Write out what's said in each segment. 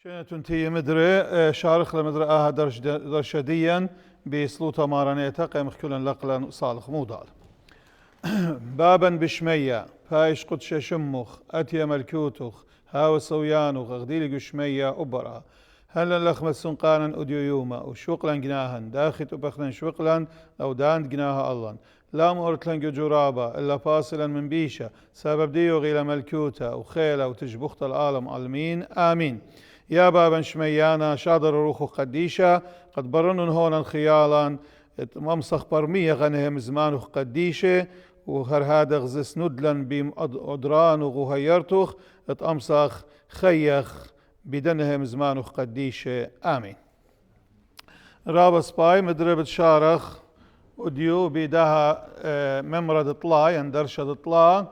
تنتهي مدري شارخ لمدري درشديا بسلوطة مارانيتا قيمخ كلن لقلا صالخ مودال بابا بشمية فايش قدش شمخ أتيا ملكوتخ هاو صويانخ أغديلي قشمية أبرا هلا لخمة سنقانا أديو يوما وشوقلا جناهن داخت أبخلن شوقلا أو دان جناها الله لا مورتلن جرابا إلا فاصلا من بيشة سبب ديو غير ملكوتا وخيلة وتجبخت العالم آمين آمين يا بابا شميانا شادر روخو قديشة قد برنن هونا خيالا ممسخ برمية غنهم زمانو قديشة وهر هذا غزس ندلن بأدران وغهيرتوخ اتأمسخ خيخ بدنهم زمانو قديشة آمين رابس باي مدربة شارخ وديو بيداها ممرد اطلاع يندرشد اطلاع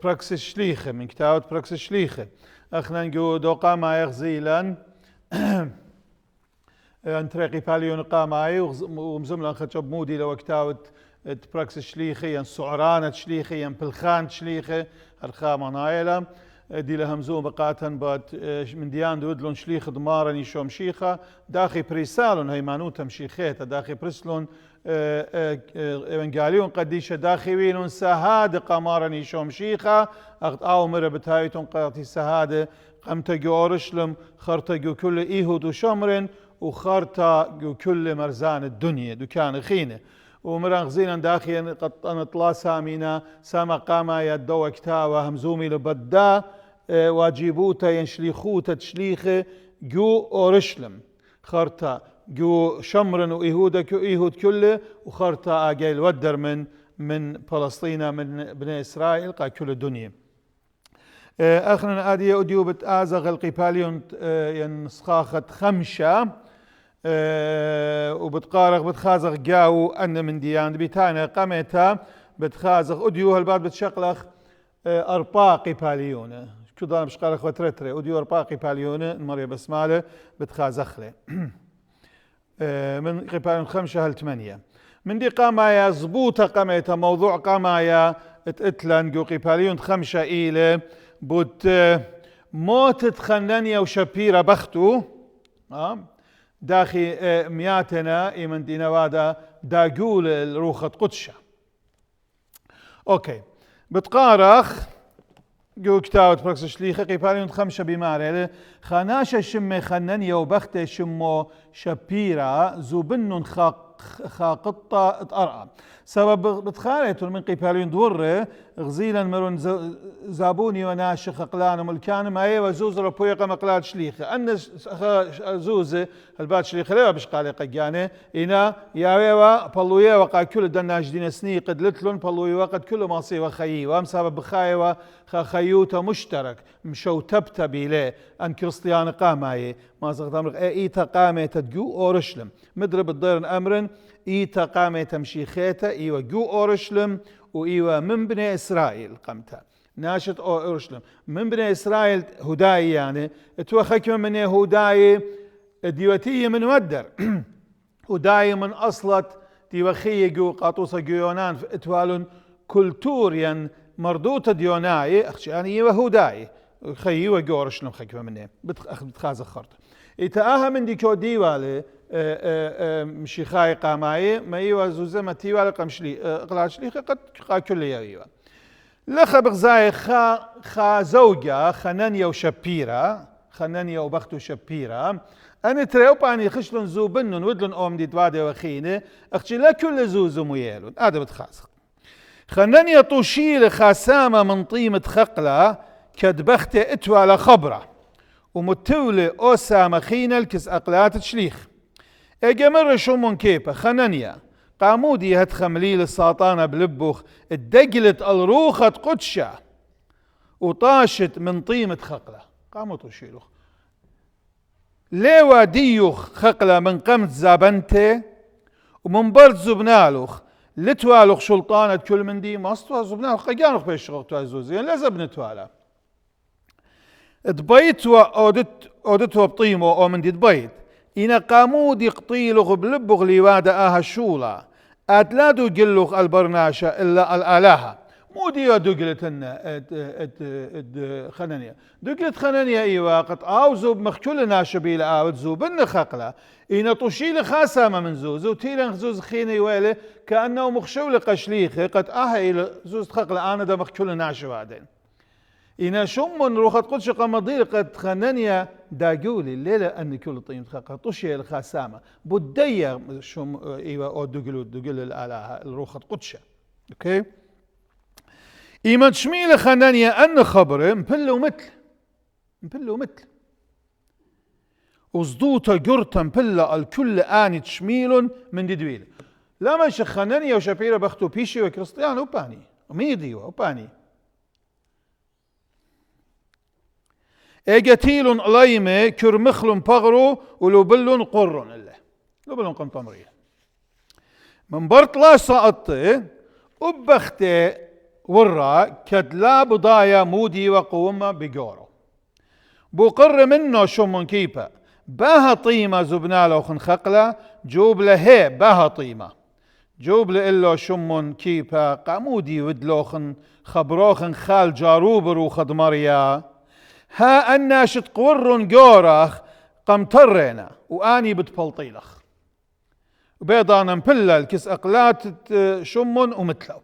براكس شليخة من كتابة براكس شليخة اخنا نقول دوقا ما يغزيلا انتريقي باليون قاماي ومزملا خطب مودي لو كتابة براكس شليخة ين سعرانة شليخة ين بلخان شليخة الخامة نايلة دي لهمزوم بقاتا بات من ديان دودلون شليخ دمارا نيشوم شيخة داخي بريسالون هيمانوتا مشيخيتا داخي بريسلون ايوانجاليون قديشة داخوين سهاد قمارا نيشوم شيخة اغد او مرة بتايتون قاطي سهاد قمتقو اورشلم خرتقو كل ايهود وشمرن وخرتقو كل مرزان الدنيا دكان خينه ومرغزينا داخل قد نطلا سامينا سما قاما يدو كتاوة همزومي لبدا واجبوتا ينشليخوتا تشليخه جو اورشلم خرتا جو شمرن وإيهودا إيهود كله وخرتا آجيل ودر من فلسطين من بني إسرائيل قا كل الدنيا أخنا آدي أديو بتآزغ القباليون ينسخاخة خمشة وبتقارغ بتخازغ جاو أن من ديان بيتانا قمتا بتخازغ أديو هالبعد بتشقلخ أربا قباليون كدان بشقالخ وترتري أديو أربا قباليون مريا بسمالة بتخازخله من قباليون خمسة هالثمانية من دي قامايا زبوطة قاميتا موضوع قامايا اتلان جو قباليون خمسة إيلة بوت موتت خنانيا وشبيرة بختو داخي مياتنا إيمن دينوادا داقول الروخة قدشة أوكي بتقارخ جو كتاوت بركس شليخة قباليون خمسة بمارة خاناشة شمي خنانيا وبختة شمو شبيرة زوبنن خاقطة اتقرأ سبب بتخاريتون من قباليون دورة غزيلا مرون زابوني وناشخ اقلان ملكان ما ايوه زوز ربويقة مقلات شليخة ان زوز البات شليخة ليوا بشقالي قجانة انا ياويوا بلويا وقا كل دناش دين سني قد لتلون بلويا قد كل ماصي وخيي وام سبب بخايوا خيوتا مشترك مشو تبتبي ليه ان كريستيان قاماي ما زغدام ايتا قامي تدقو اورشلم مدرب الضير امرن ايتا قامي تمشيخيتا ايوا جو اورشلم وايوا من بني اسرائيل قمتا ناشط اورشلم من بني اسرائيل هداي يعني اتوخك من هداي ديوتي من ودر هداي من اصلت ديوخي جو قاطوسه جيونان اتوالون كلتوريا مردوطة ديوناي اخشاني وهداي خيي وجورشلم خكمه منه بتخاز خرط إتاها من ديكو ديوالي مشيخاي قاماي ما يوا زوزة ما تيوالي قمشلي قلاشلي قد كل يوا لخ بغزاي خا زوجة خنانيا وشبيرة خنانيا وبختو شبيرة أنا تريوباني خشلن زوبنن ودلن أوم دي دوادي وخينة أختي لا كل زوزو ميالون هذا بتخازق خنانيا طوشيل خاسامة من طيمة خقلة كدبخت اتوالى خبرة ومتولي أوسا مخينة الكس أقلات تشليخ اجمر شومون كيبا خنانيا قامودي هت خمليل الساطانة بلبوخ الدقلت الروخة قدشة وطاشت من طيمة خقلة قاموا تشيلوخ ليوا ديوخ خقلة من قمت زابنتي ومن برد زبنالوخ لتوالوخ شلطانة كل من دي ماستوا زبنالوخ قيانوخ بيشغل توازوزين لازم نتوالا دبيت وأودت وبطيمو أو من دي دبيت إن قامود يقطيلوخ بلبوخ ليوادا آها الشولة أتلادو جلوخ البرناشة إلا الآلهة مودي ودقلت خنانيا دقلت خنانيا ايوا قد زوب مخشول ناشبيل اوت زوبن خقله إن طشيل خاسامة من زوز تيلن زوز خيني ويله كأنه مخشول قشليخ قد إلى زوز خقله أنا دا مخشول ناشو بعدين إن شم روخت قدش قمضيل قد خنانيا داقولي الليلة أن كل طيب خقه طشي الخاسامة بدية شم ايوا او دقل الآلهة الروخت قدشة اوكي إيمان شميل خنانيا أن خبره مبلو مثل وصدوتا قرتا مبلا الكل آني تشميل من ديدويل لما شخنانيا وشابيرا بختو بيشي وكريستيان وباني وميدي وباني ايجاتيل الايمه كرمخل بغرو ولوبل قرن الله لوبل قنطمري من برطلا سقطي وبختي ورا كدلا بضايا مودي وقومة بجورو بقر منه شمون كيبا باها طيمة زبناله خن خقلة جوب له باها طيمة جوب له شمون كيبا قامودي ودلوخن خبروخن خال جاروبرو خدمريا ها الناشط قورن جورخ قمترينا واني بتبلطيلخ بيضانا مبلا الكس اقلات شمون ومتلو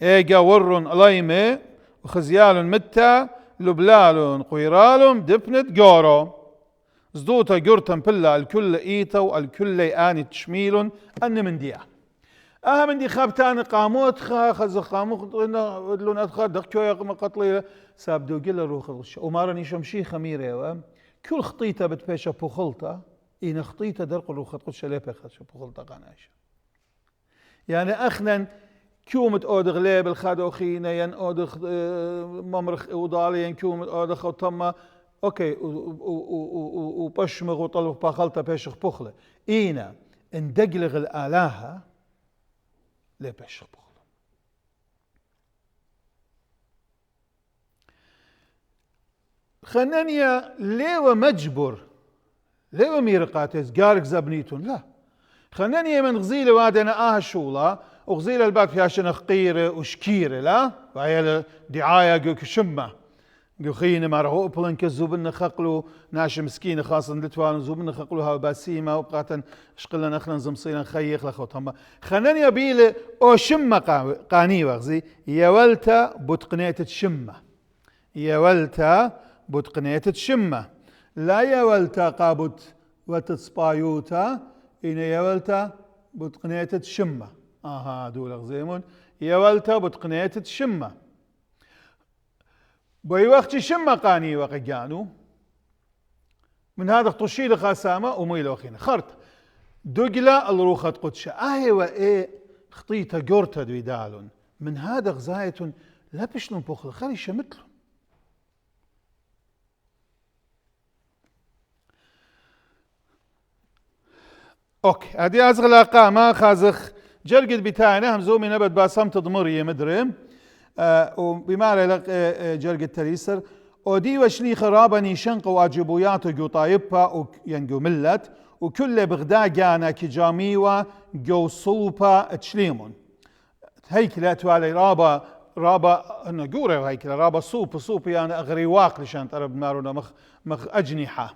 ايجا ورن الايمه وخزيال متى لبلال قويرال دبنت جورو زدوتا قرتن بلا الكل ايتا والكل اني تشميل ان من ديا من دي خابتان قاموت خز قاموت لون ادخل دخشويا قطلي سابدو قل روخ ومارني شمشي خميره كل خطيته بتبيشا بوخلطه إن خطيته درق روخ قدش ليبه خش بوخلطه قناش يعني اخنا كومت أودغ ليبل خادو خينا ين أودغ ممرخ ودالي ين كومت أودغ وطما أوكي وبشمغ وطلب باخلطة بيشخ بخلة إينا اندقلغ الآلهة لي بيشخ بخلة خنانيا ليو مجبر ليو ميرقاتيز قارك زبنيتون لا خنانيا من غزيلة وادنا شولا وغزيل الباك فيها شنخ قيرة وشكيرة لا وعيال دعاية جو كشمة جو خينا مرهو بلن كزوبن خقلو ناش مسكين خاصة لتوان زوبن خقلو هاو باسيمة وبقاتا شقلنا نخلن زمصيلا خيخ لخوتهم خناني يبيل او شمة قاني وغزي يولتا بتقنية الشمة يولتا بتقنية الشمة لا يولتا قابت وتتصبايوتا إن يولتا بتقنية الشمة دول غزيمون يولتا بتقنية الشمة بأي وقت شمة قاني وقجانو من هذا طشيل خاسامة وميل وخينا خرط دقلا الروخة قدشة وإيه خطيطة قرطة دويدالون من هذا غزاية لا بشلون بخل خلي شمتلون اوكي هذه ازغلا قامة خازخ جلقد بتاعنا همزومي نبت باسم تضمري مدري وبمعنى لك جلقد تريسر ودي وشلي خرابني شنق واجبويات قطايبا ينقو ملت وكل بغدا جانا كجاميوة جو صوبا تشليمون هيك لا توالي رابا نقورة هيك رابا صوب يعني اغريواق لشان ترب مارونا مخ اجنحة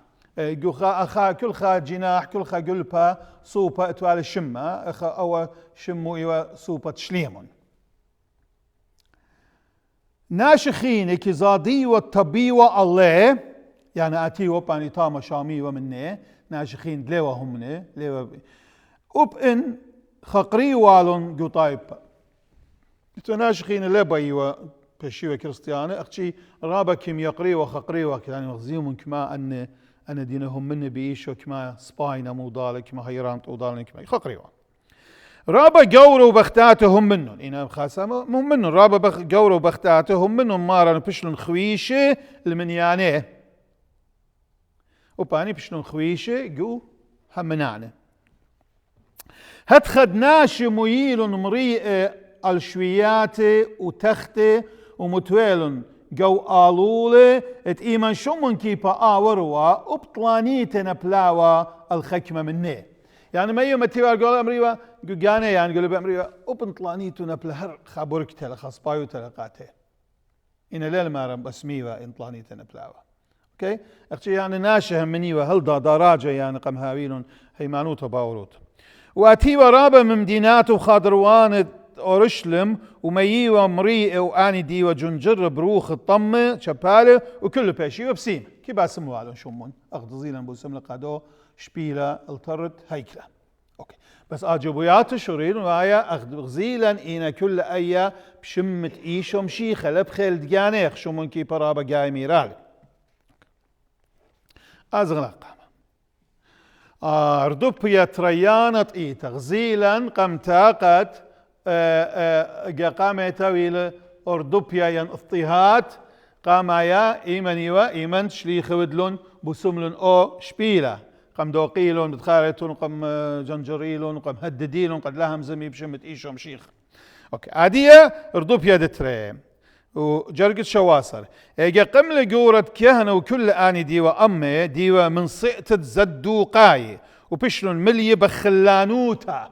كل خا جناح كل خا قلبا صوبة اتوال الشمة او شمو ايوا صوبة تشليمون ناشخين كزادي والطبي والله يعني اتي وباني تاما شامي ومني ناشخين دليوا همني ليوا وبإن خقري والون قطايب ناشخين لبا ايوا بشيوة كريستيانة اختي رابا كم يقري وخقري وكذا مغزيهم كما أنا دينهم من بيشو كما سباينا موضالة كما هيران طودالة كما خقريوان رابا قورو بختاتهم منهم إنا خاسمة مو منهم رابا قورو بختاتهم منهم مارا بشلون خويشة المنيانة وباني بشلون خويشة جو همنانة هت خدناش مويل مريء الشويات وتختة ومتويل جو آلولة ات إيمان شمون كيبا آوروا وبطلانيتنا بلاوا الخكمة منه يعني ما يوم تيوار قول أمريوا جانا يعني قالوا بأمريوا وبنطلانيتو نبلهر خابورك تلا خصبايو تلقاته إن ليل ما رم بسميوا إنطلانيت نبلاوا أوكي أختي يعني ناشهم منيوا هل دراجة يعني قم هاويلون هيمانوت وباوروت وأتي ورابة من مدينات وخادروان أورشلم وميوا مريء وآني ديوا جنجر بروخ الطمة شبالة وكل بيشي وبسيم كي باسموا على شمون أخذ زيلا بوسم لقادو شبيلة الترت هيكلة أوكي بس أجبويات شورين وآيا أخذ زيلا إنا كل أيا بشمت إيشو مشيخة لبخيل دجانيخ شمون كي برابا جاي ميرالي أزغلق أردوبيا تريانت إي تغزيلا قمتاقت قامة طويلة أردوبيا ين اضطهاد قامايا إيمن شليخ ودلون بسملون أو شبيلة قم دوقيلون بتخارتون قم جنجريلون قم هدديلون قد لهم زمي بشمت إيشو مشيخ أوكي عادية أردوبيا دتري وجرقت شواصر اجا قمل جورة كهنة وكل آني ديوة أمي ديوة من صئتة زدوقاي وبشلون ملي بخلانوتا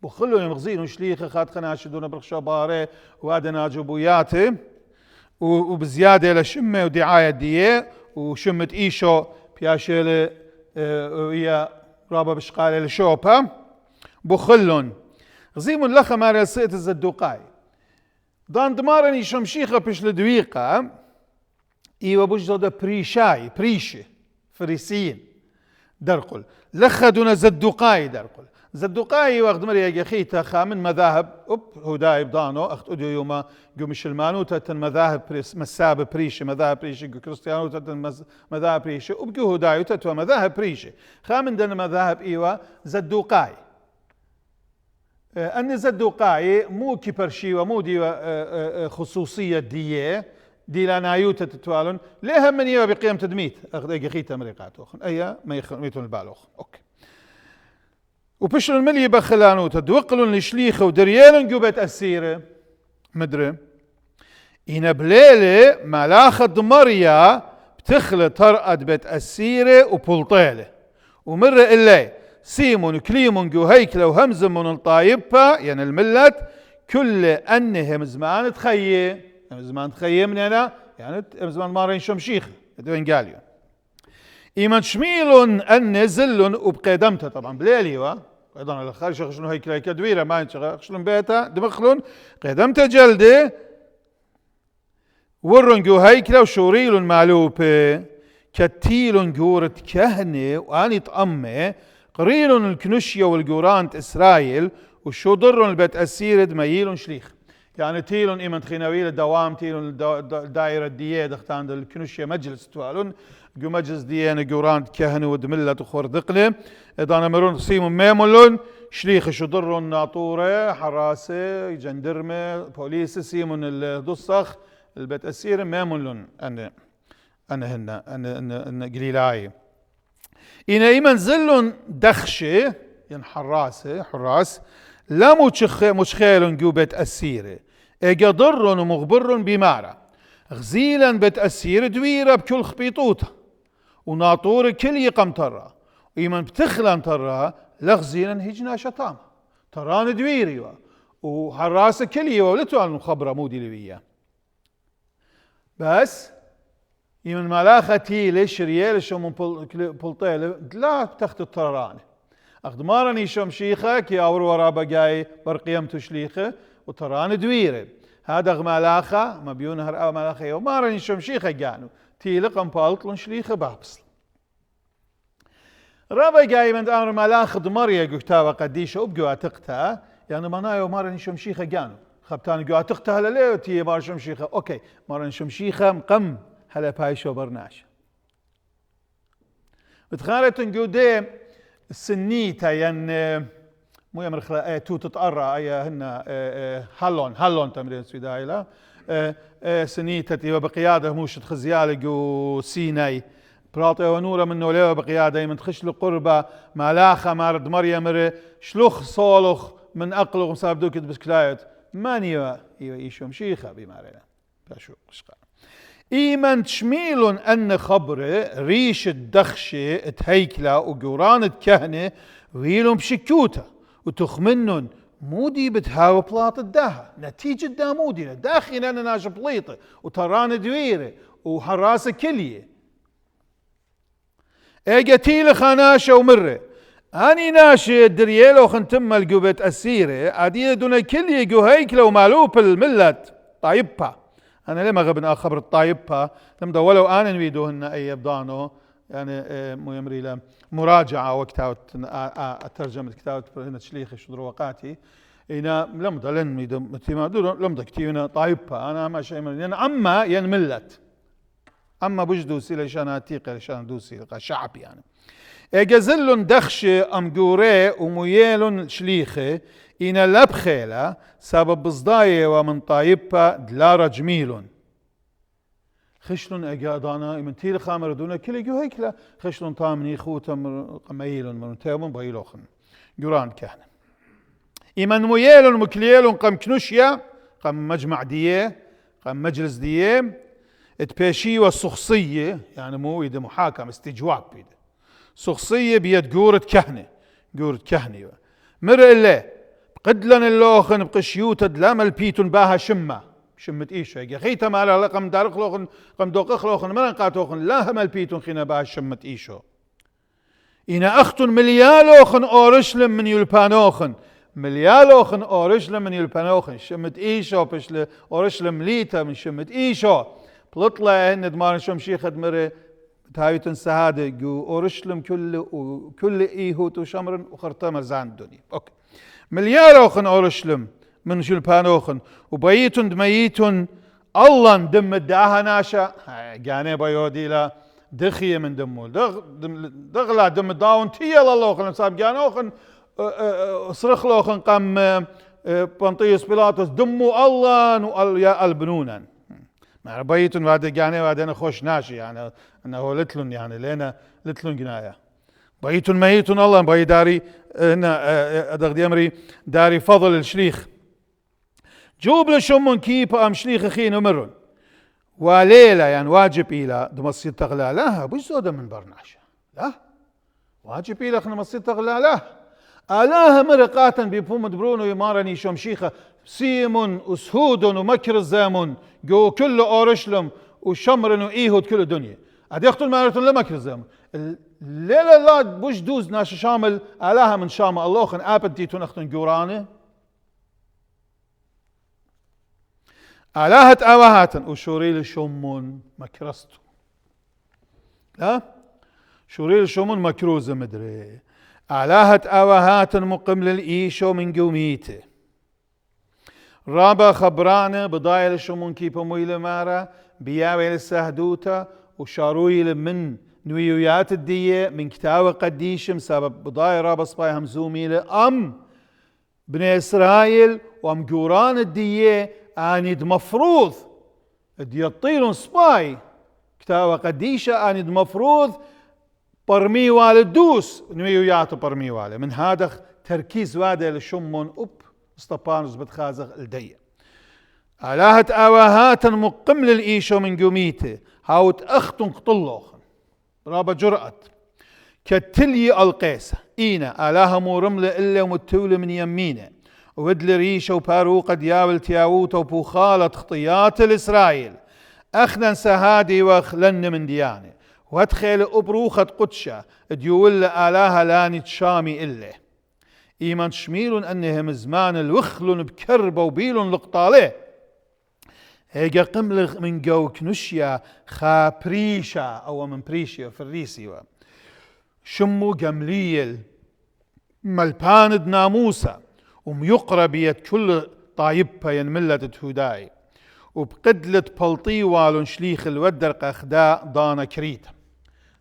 بخلون يمغزين وشليخة خات خناشدون برخشة باري وادنا جبوياتي وبزيادة لشمة ودعاية ديه وشمت إيشو بياشيل ويا رابا بشقالة لشوبا بخلون غزيمون لخا ماري صئتة الزدوقاي دان دمارني شمشيخة بش لدويقة إيوة بجدد بريشة فريسيين درقل لخدنا زدوقاي درقل زدوقاي وقت مريا خيتا خامن مذاهب هدايب دانو اخت اديو يوما قمش المانوتا تن مذاهب مساب بريشة مذاهب بريشة كريستيانوتا تن مذاهب بريشة وبقو هدايوتا تو مذاهب بريشة خامن دن مذاهب إيوة زدوقاي أن زدوقاي مو كبرشي ومو دي خصوصية دي لانايوتا تتوالون ليها من يوا بقيم تدميت أخذ خيت أمريكاتو أيا ما يخميتون البالوخ أوكي وبشر الملي بخلانوتا دوقلون لشليخة ودريالن جوبت أسيرة مدري إن بليلة ملاخة دمريا بتخلى ترقد بيت أسيرة وبلطيلة ومرة إلي سيمون كليمون جو هيكلة وهمزة من الطايبة يعني الملت كل أنهم زمان تخيي زمان تخيي من هنا يعني زمان مارين شمشيخ دوين قاليون إيمان شميلون أن زلون وبقدمتها طبعا بليلي أيضا الخارج شنو هيكلة كدويرة ما ينشغل شلون بيتها دمخلون قدمتها جلدة ورن جو هيكلة وشوريلون معلوبة كتيلون جورة كهنة وأني طأمة قريلون الكنوشيا والجورانت إسرائيل وشودرون البيت أسيرد ميلون شليخ يعني تيلون إيمان تخينويل الدوام تيلون الدائرة الدية دختان الكنوشيا مجلس توالون جو مجلس ديانة جورانت كهنة ودملة وخوردقلة إذا مرون سيمون ميمولون شليخ شودرون ناطورة حراسة جندرمة بوليس سيمون الدصخ البيت أسير ميمولون أنا قليلاي إن إيمان زلون دخشة يعني حراس لا مشخيلون جو بيت أسيرة إجا ضرون ومغبرون بمارة غزيلا بيت أسيرة دويرة بكل خبيطوطة وناطورة كل يقم ترى وإيمان بتخلن ترى لغزيلا هجنا شطامة تران دويري وحراسة كل يولتوا عن الخبرة مودي لبيا بس يمن ملاخة تيلة شريالة شو من بلطيلة لا تخت الطررانة أخذ مارني شمشيخة كي أور ورا بقاي برقيم تشليخة وطرانة دويرة هذا ملاخة ما بيون هرقا ملاخة ومارني شمشيخة قانو تيلة قنبالطلن شليخة بابصل رابا قاي من أمر ملاخة دماريا قوكتاوة قديشة وبقوا أتقتها يعني منايو مارني شمشيخة قانو خبتان قوا أتقتها لليه تي مار شمشيخة أوكي مارني شمشيخة مقم هلا بايشو برناش بتخارت نقودي السنيتا ين مو يمر خلا تو تتقرا اي هن هالون تمرين سويدايلا سنيتا تي بقياده موش خزيالق وسيناي براطي ونوره منه ليه بقياده من تخش له قربه ملاخه مارد مريم شلوخ صولخ من اقلق مسابدوك بسكلايت مانيا يشوم شيخه بمارنا باشو قشقه إيمان تشميلون أن خبره ريش الدخشة تهيكلة وقوران كهنة ويلهم بشكوتا وتخمنن مودي بتهاوي بلاط الداها نتيجة دا مودي داخل أنا ناش بليطة وتران دويرة وحراسة كلية اجتيل خاناشة ومرة اني ناشي دريالو خنتم القبت اسيرة عادية دون كلية جو هيكلة ومالوب الملت طايبها انا لما غبنا خبر الطايبها لم ولو انا نريدوهن اي يبضانو يعني مو يمري له مراجعة وقتها ترجمة كتاب هنا تشليخ شدروقاتي هنا لم ضلن لم ضكتينا طايبها انا ما شيء من اما ينملت اما بجدوسي لشان اتيق لشان دوسي شعب يعني اجزلن دخش امجوري وميالن شليخه إن لبخيلة سبب بصداية ومن طايبها دلارة جميلون خشلون اجادانا من تيل خامر دونا كل جو هيكلا خشلون طامني خوتم قميلون من تيمون بايلوخن جوران كهنة إمن ميالون مكليلون قم كنوشيا قم مجمع ديه قم مجلس ديه اتباشي والسخصية يعني مو إذا محاكم استجواب بيده سخصية بيد جورة كهنة مر إلا قدلن اللوخن بقشيوتة دلام البيتون باها شمت إيشا يا خيتا مالا قم دارق لوخن قم دوقخ لوخن مرن قاتوخن لا هم البيتون خينا باها شمت إيشو إنا أختن مليالوخن أورشلم من يلبانوخن شمت إيشو بشل أورشلم ليتا من شمت إيشو بلطلع هن دمار شم شيخ مره تهايتن سهادة جو أورشلم كل إيهوت وشمرن وخرطة زان الدنيا أوكي ملياروخن أورشلم من شلبانوخن وبيتن دميتن الله دم الداها ناشا جاني بيودي لا دخية من دمول دغلا دم الداون تيال اللوخن ساب جانوخن صرخ لوخن قام بنطيوس بيلاطس دمو الله يا البنونا مع بيتن بعد جاني بعد أنا خوش ناشي يعني أنا هو لتلون يعني لينا لتلون جناية بيتن ميتن الله بي داري هنا أدغدي أمري داري فضل الشليخ جوب لشمون كيب أم شليخ خين ومرن وليلة يعني واجب إلى دمصير تغلى لها بوش زودة من برناشة لا واجب إلى خنا مصير تغلى لها آلها مرقاتا بيبوم دبرون ويمارني شمشيخة سيمون وسهود ومكر الزامون جو كل أورشلم وشمرن وإيهود كل الدنيا عاد يقتل مارتون لمكر الزامون ليلة لا بوش دوز ناش شامل آلها من شام الله خن آبنتيتون أختن جورانه آلهة آوهات وشوريل شمون مكرستو لا شوريل شمون مكروزة مدري آلهة آوهات مقم للإيشو من قوميته رابا خبرانة بضايل الشمون كيبا مويلة مارا بياوي للسهدوتا وشاروي من نويويات الدية من كتاوة قديشم سبب بضايل رابا صباي همزومي لأم بني إسرائيل وام قوران الدية آند مفروض ديطيلون صباي كتاوة قديشة آند مفروض برمي والدوس نويويات برمي والي من هذا تركيز وادا للشمون استبانوس بتخازغ الدية آلهة آواهات مقم للإيشو من قوميته هاوت أختن قطلوخن رابا جرأت كتلي القيسة إينا آلهة مو رملة إلا ومتولة من يمينه ودل ريشة وباروقة دياول تياوت وبوخالة خطيات الإسرائيل أخنا سهادي وخلن من ديانه وادخل أبروخة قدشة ديول آلهة لاني تشامي إله إيمان شميلون أنهم زمان الوخلون بكربة وبيلون لقطاليه هيجا قملغ من جو كنوشيا خابريشا أو من بريشيا فريسي شمو جمليل ملباند ناموسا وميقرى بيت كل طايبها ينملة تهوداي وبقدلة بلطي والون شليخ الودر أخداء دانا كريتا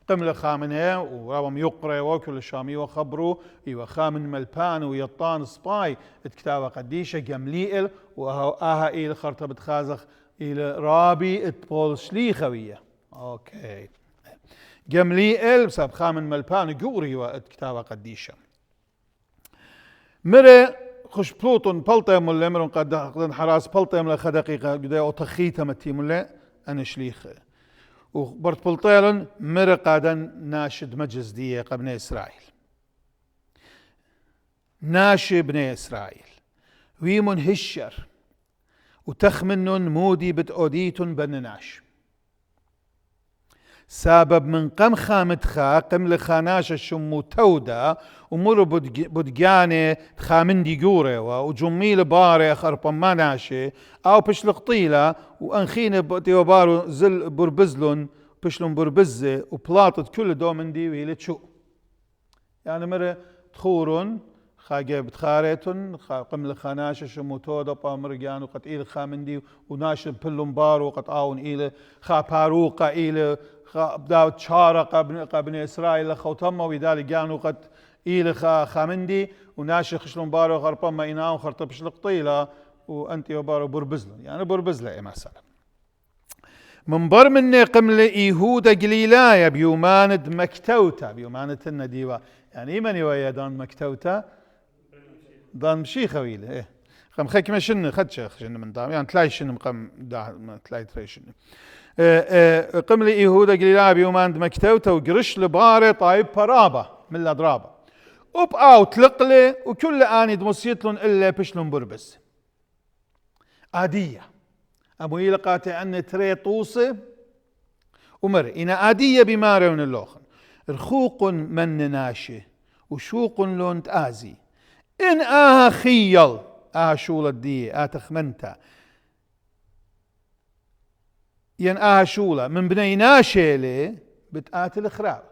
قملة خامنها ورابم يقرأ وكل الشامي وخبروا خامن ملبان ويطان سباي اتكتابة قديشة جمليل وآها إلى خرطبة خازخ إلى رابي اتبول شليخوية أوكي جمليل بسبب خامن ملبان جوري واتكتابة قديشة مرة خش بلوتون بلطة ملا مرون قد حراس بلطة ملا خدقيقة قد أتخيتها متي ملا أنا شليخ وبرت بلطيلن مرة قادن ناشد مجلس دية قبل إسرائيل ناشي بني إسرائيل ويمن هشر وتخمنن مودي بتأوديتن بنناش سبب من قم خامتخا قم لخاناش الشمو تودا ومر بدجاني خامندي جوري وجميل باري خربان ما ناشي او بشلق طيلة وانخين بارو زل بربزلن بشلون بربزة وبلاطت كل دومندي وهي شو يعني مرة تخورن خاجة بتخاريتن قم لخاناش شمو تودا بامرجان وقت إيل خامندي وناش بلون بارو قط آون إيل خا باروقة إيل بداو تشارق بني إسرائيل خوتم وذلك كانوا قد إيل خامندي وناشخ شلون بارو خربان ما إناو خرطبش لقطيلة وأنت وبارو بربزلن يعني بربزلة مثلا من بر من قمل إيهود قليلايا بيوماند مكتوتا بيوماند النديوة يعني من يويا دان مكتوتا دان مشي خويله إيه قم خيك ما شن خدش شن من دام يعني تلاقي شن مقام دا تلاقي تري شن قمل إيهودا قليلا بيوماند مكتوتا وقرش لباري طايب برابة من الأضرابة وبقاو تلقلي وكل آني دمسيتلن إلا بشلن بربس عادية أبو يلقاتي أن تري طوسي ومر إنا عادية بماري من اللوخن رخوق من ناشي وشوق لون تآزي إن آها خيل آها شولة دي تخمنتا ين آها شولة من بني ناشيلي بتآت الخراب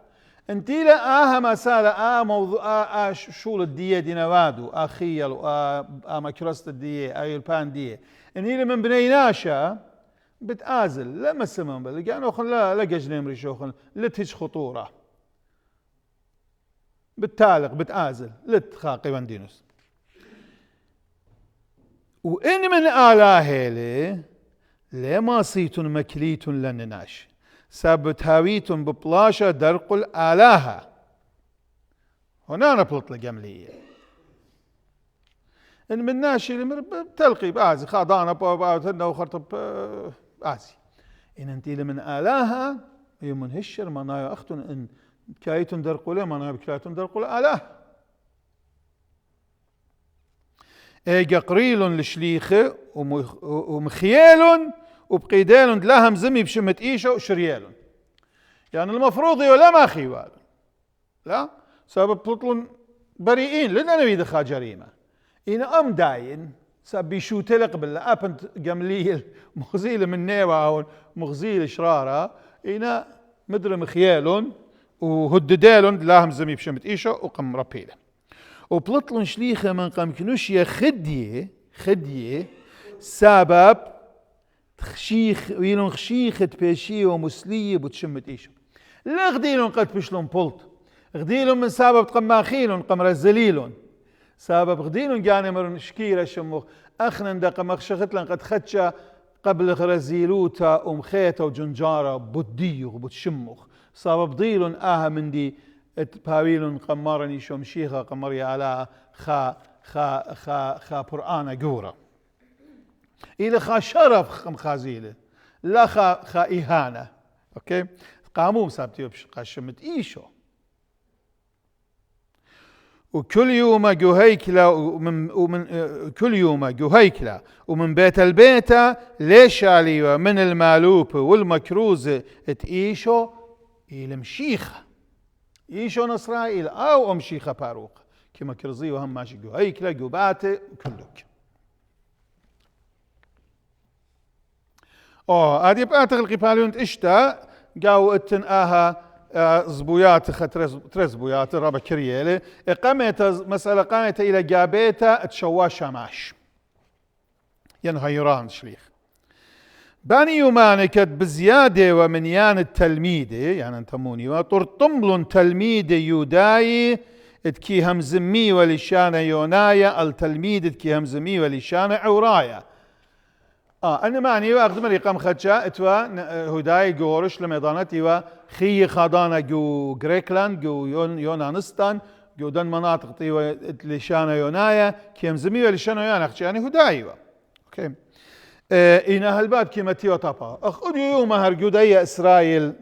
انتي لا آها مسالة موضوع شولة دي نوادو خيل مكرست دي البان دي اني من بني ناشا بتآزل لا مسمم بل يعني لا ججنم ريشوخن لا تهج خطورة بالتالق بتآزل لتخاقي واندينوس وإن من آلاهيلي لما صيتن مكليتن لنناش سبت هاويتن ببلاشة درق الآلهة هنا نبلط لجملية إن من ناشي تلقي بآزي خاضانا بآزي وخرطب آزي إن انتي لمن آلهة يمن هشر منايا أختن إن كايتن درق له منايا بكايتن درق الآلهة ايجا قريل لشليخه ومخيال وبقيدال لهم زمي بشمت ايشو شريال يعني المفروض ولا ما خيوال لا سبب بطلون بريئين لنا نريد خا جريمه إن أم داين سبي شو تلق بالله أبنت جمليل مغزيل من نيوة أو مغزيل شرارة إن مدر مخيال وهددال لهم زمي بشمت إيشو وقم ربيله وبلطلن شليخة من قام كنوشيا خدية سبب تخشيخ ويلون خشيخة بيشي ومسلية بتشمت إيشو لا غديلون قد بشلون بلط غديلون من سبب قماخيلون قم رزليلون سبب غديلون جاني مرن شكيرة شموخ أخنا دقا مخشخت لن قد خدشا قبل غرزيلوتا ومخيتا وجنجارة بديو وبتشموخ سبب ضيلون من دي باويلون قمرني شمشيخة قمري على خا قرآن جورا إلى خا شرف خم خازيله لا خا إهانة أوكي قاموم سابتيو بشمت إيشو وكل يوم جهيكلا ومن كل يوم جهيكلا ومن بيت البيت ليش علي من المالوب والمكروز تإيشو إلى مشيخة إيشو نصرائيل أو مشيخة باروق كما كرزي وهم ماشي جهيكلا جباتة وكلك هذه بقى القبالون إشتا جاو اتن زبويات ترى زبويات رابع كريالة قامت مسألة قامت إلى جابيتا تشوا شماش ينهيران شليخ باني يومانكت بزيادة ومنيان التلميذة يعني انتموني وطرطملن تلميذة يوداي اتكي همزمي ولشانة يونايا التلميذ اتكي همزمي ولشانة عورايا أنا معني وأخذ مري قام خدشة اتوا هداي جورش لميضانتي وخي خادانا جو غريكلاند جو يونانستان جو دن مناطق تيوا لشانا يونايا كيم زميوا لشانا يونا يعني هداي اوكي إنا هالباد كيما تيوا طابا أخذ يوم هرجودية إسرائيل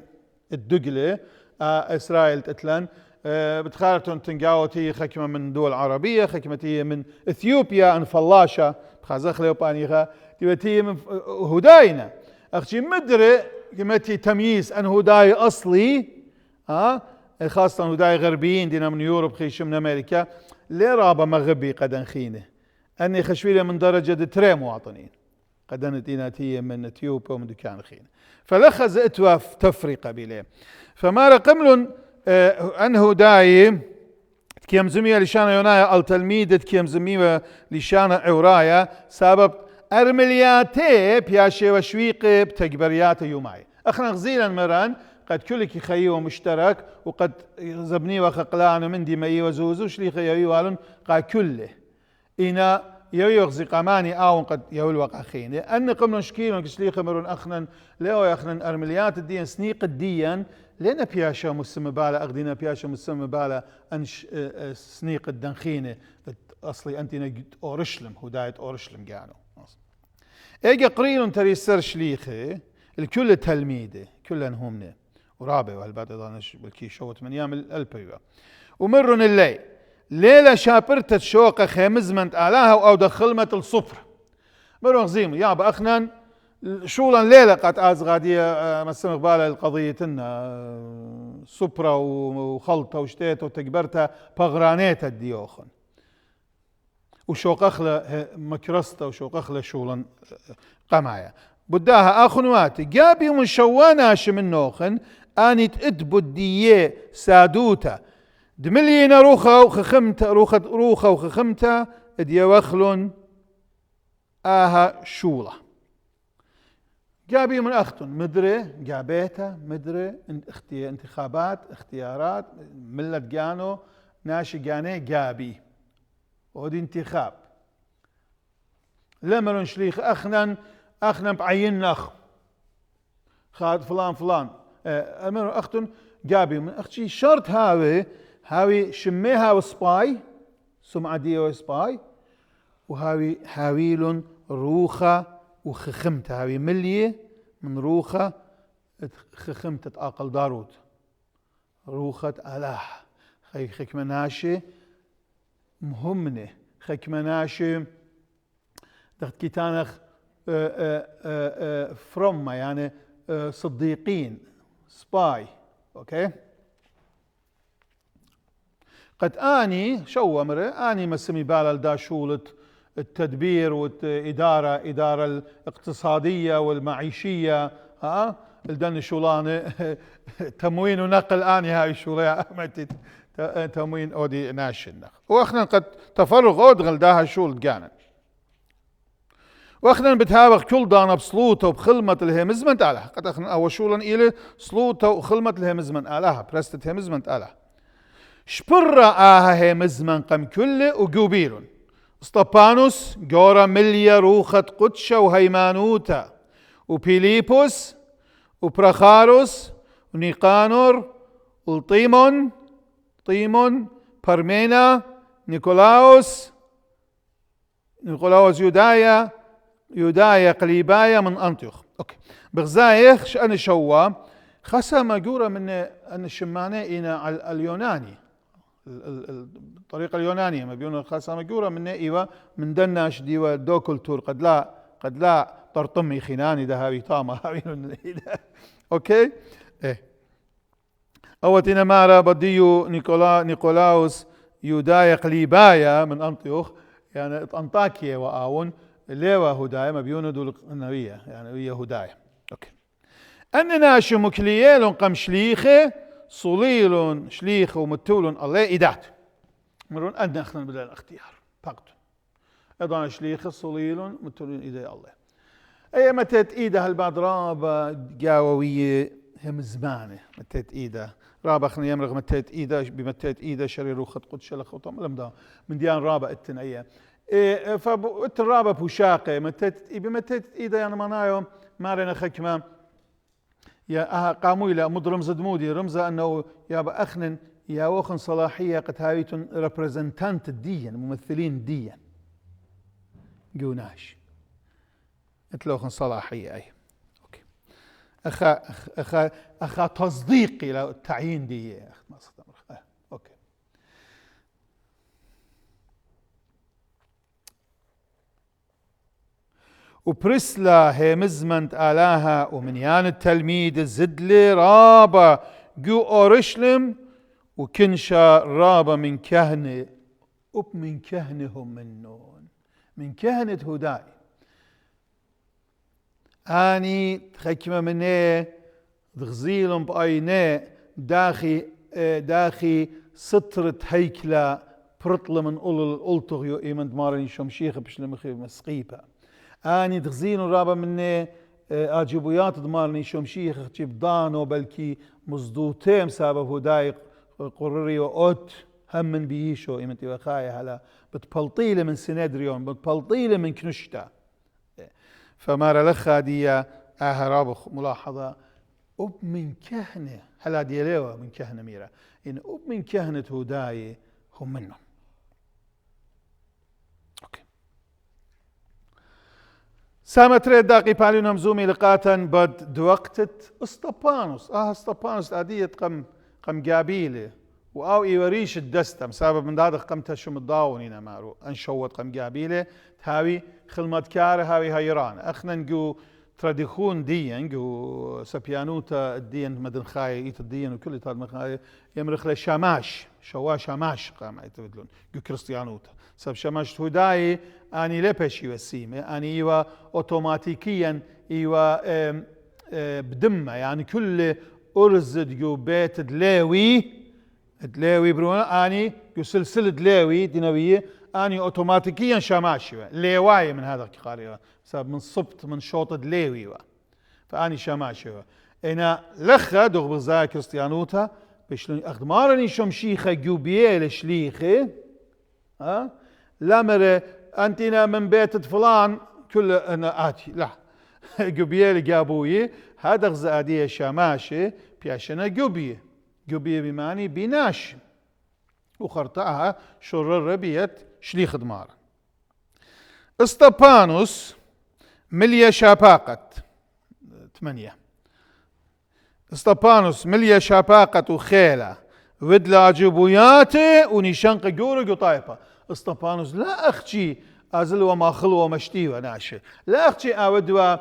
الدقلة إسرائيل تتلن بتخارتون تنقاوتي خكمة من دول عربية، خكمتي من إثيوبيا أن فلاشة بخازخ ليوبانيخا تبتي من هداينا أختي مدري كمتي تمييز أن هداي أصلي خاصة هداي غربيين دينا من يوروب خيش من أمريكا ليه رابا مغربي قد انخينه أني خشويلة من درجة تري مواطنين قد انتيناتية من اثيوبيا ومن دكان خينه فلخز اتواف تفرقة بليه فما رقملن أنه داي كيم زمية لشانا يونايا التلميذ كيم زمية لشانا عورايا سبب أرملياتي بياشي وشويق بتكبريات يوماي أخنا غزيلا مران قد كلك خيو مشترك وقد زبني وخقلان من دي مي وزوزو شليخ يوالون قا كله إنا يغزي قماني آون قد يول وقع خيني أن قمنا شكيلون كشليخ مرون أخنا ليو يخنا أرمليات الدين سنيق الدين لنا بياشا مسمى بالا أغدينا بياشا مسمى بالا أنش سنيق الدنخينة أصلي أنتنا أورشلم هداية أورشلم قانو إيجا قريلون تري سر شليخي الكل تلميذه كلن همنا ورابع وهالبعد ضانش بالكي شوت من يام البيوة ومرن الليل ليلة شابرت شوقة خمز من آلاها أو دخلمة الصفر مرن غزيم يا بأخنان شولا ليلة قد غادية مسمى قبالة القضية سوبرا وخلطة وشتيت وتكبرتها بغرانيتها الديوخن وشوق أخلى مكرسته وشوق أخلى شولا قمايا بداها آخنواتي جابي من شواناش من نوخن أني تأدبو الدية سادوتا دملينا روخا وخخمتا روخا وخخمتا اديوخلون آها شولا جابي من أختن مدري جابيتا مدري انتخابات اختيارات ملة جانو ناشي جاني جابي ودي انتخاب لما نشليخ أخنا بعين نخ خاد فلان أمر أختن جابي من أختي شرط هاوي شميها وسباي سمعة ديو سباي وهاوي هاويلون روخة وخخمت هاوي ملية من روخة خخمت تأقل دارود روخة أله خكمناشي مهمنة خكمناشي دخت كيتانخ فروما يعني صديقين سباي اوكي قد اني شو امره اني مسمي بالا دا شولة التدبير والإدارة الاقتصادية والمعيشية الدن شولانة تموين ونقل اني هاي شولة تموين اودي ناشن واخنا قد تفرغ اودغل داها شول جانا واخنا بتهابخ كل دانا بصلوته وبخلمة الهمزمنت آلها قد اخنا اوشولا إلي صلوته وخلمة الهمزمنت آلها برستة همزمنت آلها شبرا آها همزمن قم كله وقوبيلون اسطبانوس جورا مليا روخة قدشة وهيمانوتا وبيليبوس وبراخاروس ونيقانور والطيمون برمينا نيكولاوس يودايا قليبايا من أنطيوخ أوكي بغزايخ شأن شوا خاصة مجورة من أن الشمانة إنا على اليوناني الطريقة اليونانية ما بيقولون خاصة مجورة من إيوة من دناش ديوة دو كولتور قد لا طرطمي خناني ده هاوي طامة هاوي أوكي إيه أوتنا مارا بديو نيكولاوس يودايا قليبايا من أنطيوخ يعني أنطاكيا وآون ليوا هدايا ما بيونو دول النبية يعني هي هدايا اوكي اننا شمكليال قم شليخه صليل شليخ ومتول الله ايدات مرون ان اخنا بلا الاختيار فقط ايضا شليخ صليل متول ايدي الله اي متت ايده هالبعض رابا جاويه هم زمانه متت ايده رابا اخنا يمرغ متت ايده بمتت ايده شرير وخط قدش لخطم لم من ديان رابا التنيه فالرابة بوشاقة متت إذا يعني منايو مارنا خكمة يا قاموا إلى مد رمز دمودي رمزة أنه يا بأخن يا وخن صلاحية قد هاويتون ريبريزنتانت الدين ممثلين دين جوناش اتلوخن صلاحية أي أوكي أخا تصديقي للتعيين دي أوكي وبرسلا هي مزمنت آلاها ومنيان التلميذ زدلي رابا جو أورشلم وكنشا رابا من كهنة من كهنهم منون من كهنة هداي اني تخكمه مني تغزيلهم باينه داخي سترة هيكلة برطلة من الطغيو ايمن دمارني شمشيخ بشلمخي مسقيبه اني تغزيلهم رابا مني اجيبويات دمارني شمشيخ تجيب دانو بلكي مزدوتيم سابه هداي قرري وأوت هم من بيشو ايمن تيوخاي هلا بتبلطيله من سندريون بتبلطيله من كنشتا فمارا لخا دي رابخ ملاحظة من كهنة هلا دياليوه من كهنة ميرا إن من كهنة هداي هم منهم أوكي سامتريد داقي باليون همزومي لقاتا بد دوقتت اسطبانوس اسطبانوس ادية قم جابيله واو ايوريش الدستم سبب من هذا قمتها شو متضاونين مارو انشوت قم جابيله تهاوي خلمت كاره هاوي هيران اخنا نجو تراديخون ديان جو سبيانوتا الدين مدن خاي ايت الدين وكل تاد مخاي يمرخ له شماش شوا شماش قام يتبدلون جو كريستيانوتا سب شماش هداي اني لبشي وسيمه اني ايوا اوتوماتيكيا ايوا بدمه يعني كل ارز جو بيت دلاوي برونا اني جو سلسله دلاوي دينويه اني اوتوماتيكيا شماشي ليواي من هذا القارئ بسبب من صبت من شوط دليوي فاني شماشي انا لخا دوغ بزاي كريستيانوتا بشلون اخدمارني شمشيخه جوبيه شليخه لامر انتنا من بيت فلان كل انا اتي لا جوبيه جابوي هذا غزاديه شماشي بياشنا جوبيه بمعنى بناش وخرطعها شرر ربيت شليخ دمار اسطبانوس مليا شاباقة 8 اسطبانوس مليا شاباقة وخيلة ودلا عجبوياته ونشانق جورق وطايفة اسطبانوس لا اختي ازل وما خلوه مشتي وناشي لا اختي اودوا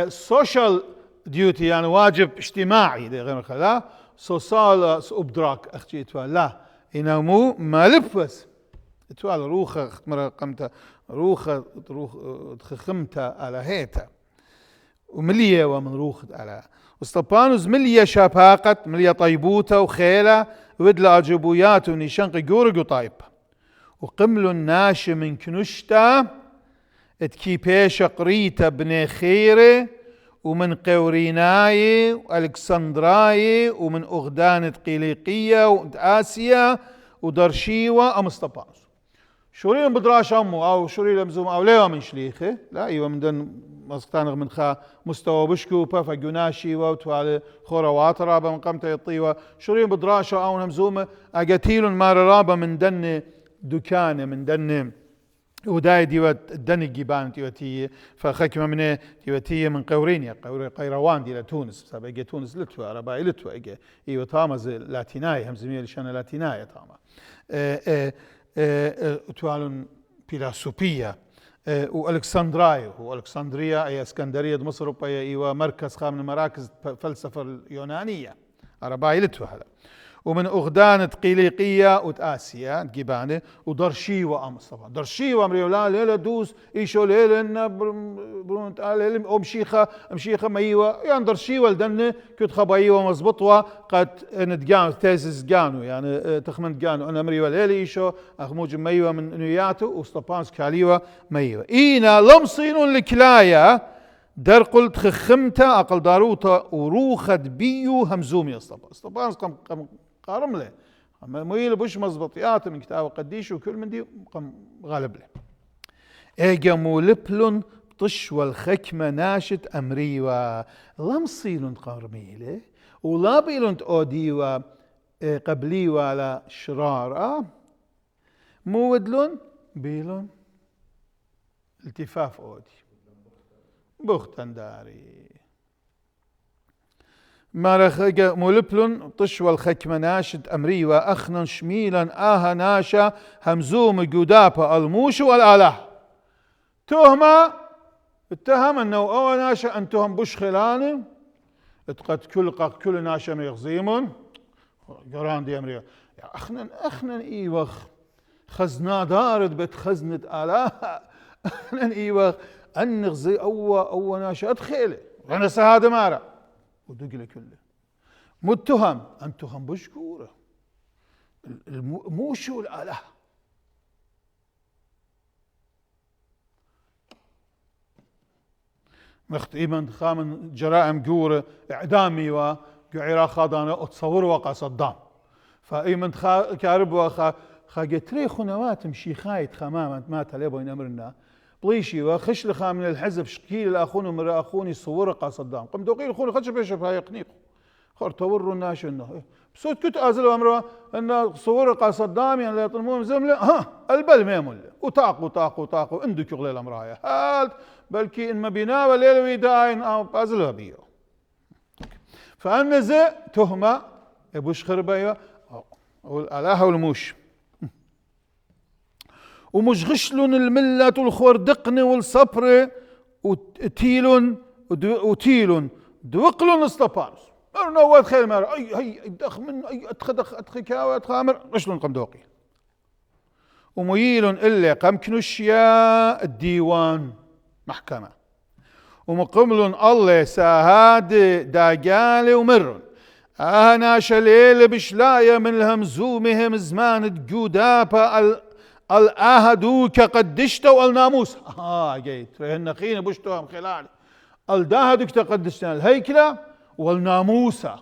سوشيال ديوتي يعني واجب اجتماعي غير الخلا سوسال ابدراك اختي لا إنمو ما لبس توال روخة مرة قمت روخة خمتة على هيتا وملية ومن روخة على اسطبانوس ملية شاباقة ملية طيبوتة وخيلة ودلا عجبويات ونشانق جورق وطايب وقمل الناش من كنشتا اتكيبيش قريتا بن خيري ومن قوريناي والكسندراي ومن اغدانة قيليقية وآسيا ودرشيوة ام اسطبانوس شوريل بدراش امو او شوريل مزوم او ليوا من شليخه لا ايوه من دن مسقطان من خا مستوى بشكو بفا جناشي وتوال خورا واترابا من قمت يطيوا شوريل بدراش او نمزوم اجاتيل مار رابا من دن دكانه من دن وداي ديوت الدن الجيبان ديوتي فخكمه من ديوتي من قورينيا قيروان دي لتونس بسبب اجي تونس لتوا رباي لتوا اجي ايوه تامز لاتيناي همزميه لشان لاتيناي تاما توالون بيلاسوبيا والكسندراي والكسندريا اي اسكندريه مصر ايوه مركز خام من مراكز الفلسفه اليونانيه رباي لتوا هذا ومن أغدانة قيليقية وتآسيا جيبانة ودرشيوة أمصطفى درشيوة مريولا ليلة دوس إيشو ليلة برونت آل مشيخة مايوة يعني درشيوة لدن كنت خبايوة مزبطوة قد ندقانو تيزز قانو يعني تخمن قانو أنا مريولا ليلة إيشو أخموج مايوة من نياتو وستبانس كاليوة مايوة إينا لمصين لكلايا در قلت خمتا أقل داروتا وروخد بيو همزومي اسطبانس قم قارم له مويل بوش مزبطيات من كتاب قديش وكل من دي قم غالب له ايجا مولبلن طش والخكمة ناشت أمريوا لمصيلن قارميله ولا بيلن أوديوا قبليوا على شرار مودلن بيلن التفاف أودي بختن داري مارخ مولبلن طش والخكمة ناشد أمري وأخنا شميلا آها ناشا همزوم جودابا الموش والآله تهمة اتهم انه او ناشا انتهم بوش خلانه اتقد كل ناشا ميغزيمون قران دي امريكا اخنا ايوخ خزنا دارد بتخزنة آلاء اخنا ايوخ ان نغزي او ناشا ادخيله وانا سهاده مارا ودقله كله متهم انتهم بوش كوره موشو الاله مختيما خامن جرائم جورة إعدامي وقعيرا خادانا أتصور وقع صدام فأيمن كارب وخا قتري خنوات مشي خايت خماما ما تليبو أمرنا بليشي وخش لخا من الحزب شكيل الأخون ومرا أخوني صور قا صدام قم دوقيل خوني خدش بيشف هاي يقنيقو خور توروا الناس إنه بصوت كنت أزل أمره أن صور قا صدام يعني لا يطلمون زملة ها البل ما يمل وطاقوا عندك يغلي الأمر هاي هالت بلكي إن ما بينا وليل ويداين أو أزلها بيو فأنا زي تهمة يبوش خربايا والآلهة والموش ومش غشلون الملة والخوردقن والصبر وتيلون دوقلون استبانس نواد خير مار أي دخ من أي أدخل كاوي أدخامر غشلون قم دوقي ومييل إلا قم كنشيا الديوان محكمة ومقمل الله ساهاد داقال ومر أنا شليل بشلاية من الهمزومهم زمان تجودابا الآهدوك قدشتوا الناموس جيت رهن خين بشتوهم خلال الداهدوك تقدشتنا الهيكلة والناموسة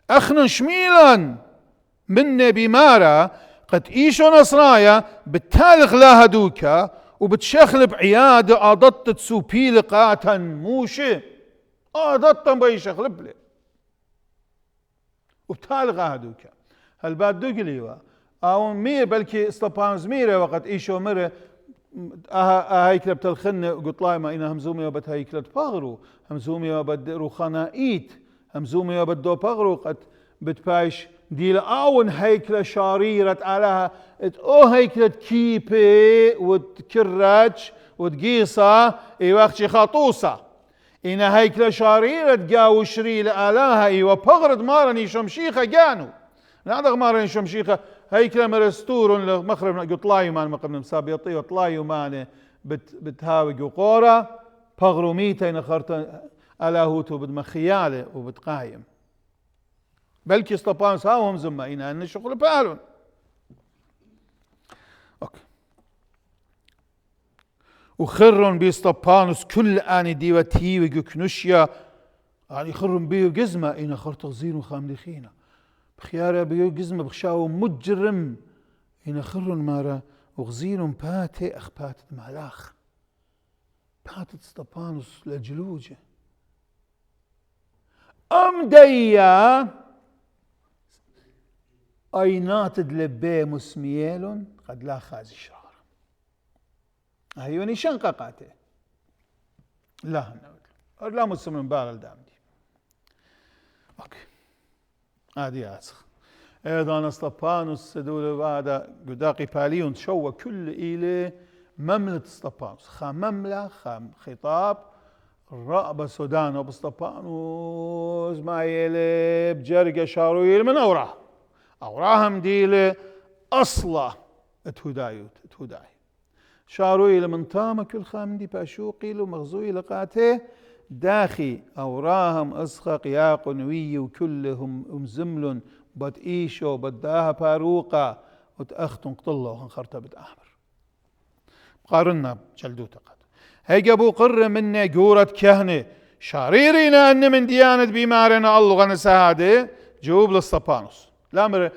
أخنا شميلا من بمارا قد إيشو نصرايا بالتالغ لا هدوكا وبتشخلب عيادة أضطت تسوبي لقاتا موشي أضطت بيشخلب لي وبتالغ هدوكا هل بعد دوكليوا أو مير بلكي استبانز ميرة وقت إيشو مرة هايكلة بتلخن قلت لايما إنا همزومي وبت هايكلة باغرو همزومي وبد روخانا إيت همزومي وبدو باغرو قد بتبايش ديل آون هيكلة شاريرة علىها هيكلة كيبي وتكرج وتقيصة وقت خاطوسة إنا هيكلة شاريرة جاو شري لآلها وبغرد مارني شمشيخة جانو نعدغ مارني شمشيخة هيكلة مرستور لمخرب قطلاي مان مقبل مسابيطي وطلاي مان بتهاوي قورة بغرو ميتين نخرت آلاهوتو بدمخيالة وبتقايم بلكي استبانس هاوهم زمائنا ان الشغل بالون اوكي وخرن بيستبانس كل اني ديوتي وكنشيا يعني خرن بيو جزمة إنا خرطغزين وخامدخينا بخيارة بيو جزمة بخشاو مجرم إنا خرن مارا وغزين باتي أخبات مالاخ باتي استبانس لجلوجة ديا أينات دلبي مسميل قد لا خاز الشرار هيوني شنققاته لا لا مسلم بارل دامدي اوكي هذه اسخ ايضا استبانوس سدول بعد قداقي باليون شو كل إلى مملة استبانوس خا مملة خا خطاب الرأبة سودان وبستبانوس ما يلي بجرقة شارويل من أوراهم ديلة أصلا تهداي شارويل من طامة كل خامدي باشوقي له مغزوي لقاته داخي أوراهم أسخق يا قنوي وكلهم أمزمل بتئيشو بداها باروقة وتأختن قطلة وخنخرتها بتأحمر قارنا جلدوتا قد هيك أبو قرة منا جورة كهنة شاريرنا أن من ديانة بمارنا الله غنساده جوب للصبانوس لا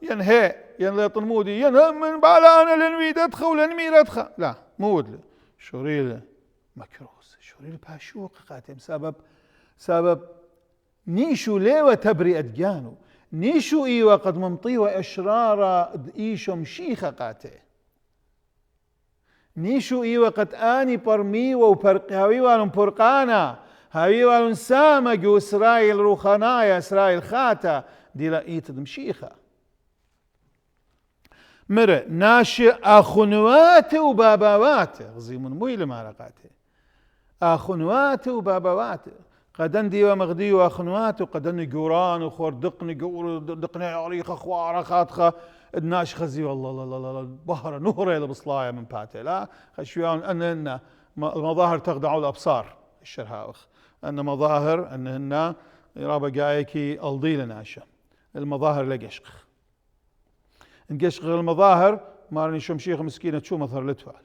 ينهي لا طلمودي ينهي من بالانا لنويد ادخل ولنمير ادخل لا مود شوريل مكروس شوريل باشوق قاتم سبب نيشو ليوة تبرئ ادجانو نيشو ايوة قد ممطي واشرار ايشو مشيخة قاته نيشو ايوة قد اني برمي وبرقهاوي والن برقانا هاوي والن سامج واسرائيل روخانايا اسرائيل خاتا دي لا ايت مشيخة مر ناشئ أخنواته وباباواته غزيم مويل مارقاته أخنواته وباباواته قدن دي ومغدي وأخنواته قدن جوران وخور دقني جور دقني عريخ أخوار خاتخة الناش خزي والله لا لا لا بهرة نهرة لبصلاية من باته لا خشيان أن المظاهر تخدع الأبصار الشرهاوخ أن مظاهر أنهن رابا جايكي ألضي لناشا المظاهر لقشق نقشق المظاهر مارني شمشيخ مسكينة شو مظهر لتوال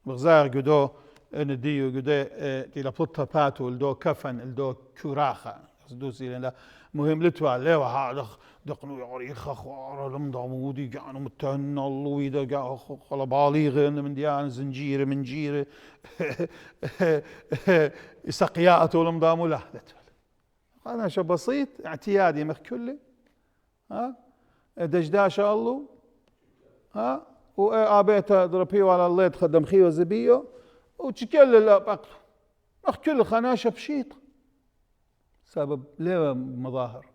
بغزاير قدو ان ديو قدو تيلا بطة باتو لدو كفن لدو كوراخة دوسي لنا مهم لتوال ليو هذا دقنو يعريخ اخوار المضامودي قانو متهن اللوي دا قال باليغ من ديان زنجير من جير سقياته المضامو لا هذا شيء بسيط اعتيادي مخ كله ها دجداشا الله ها وابيته ضربيه على الله تخدم خيو زبيو وتشكل بقته مخ كل خناشه بشيط سبب ليه مظاهر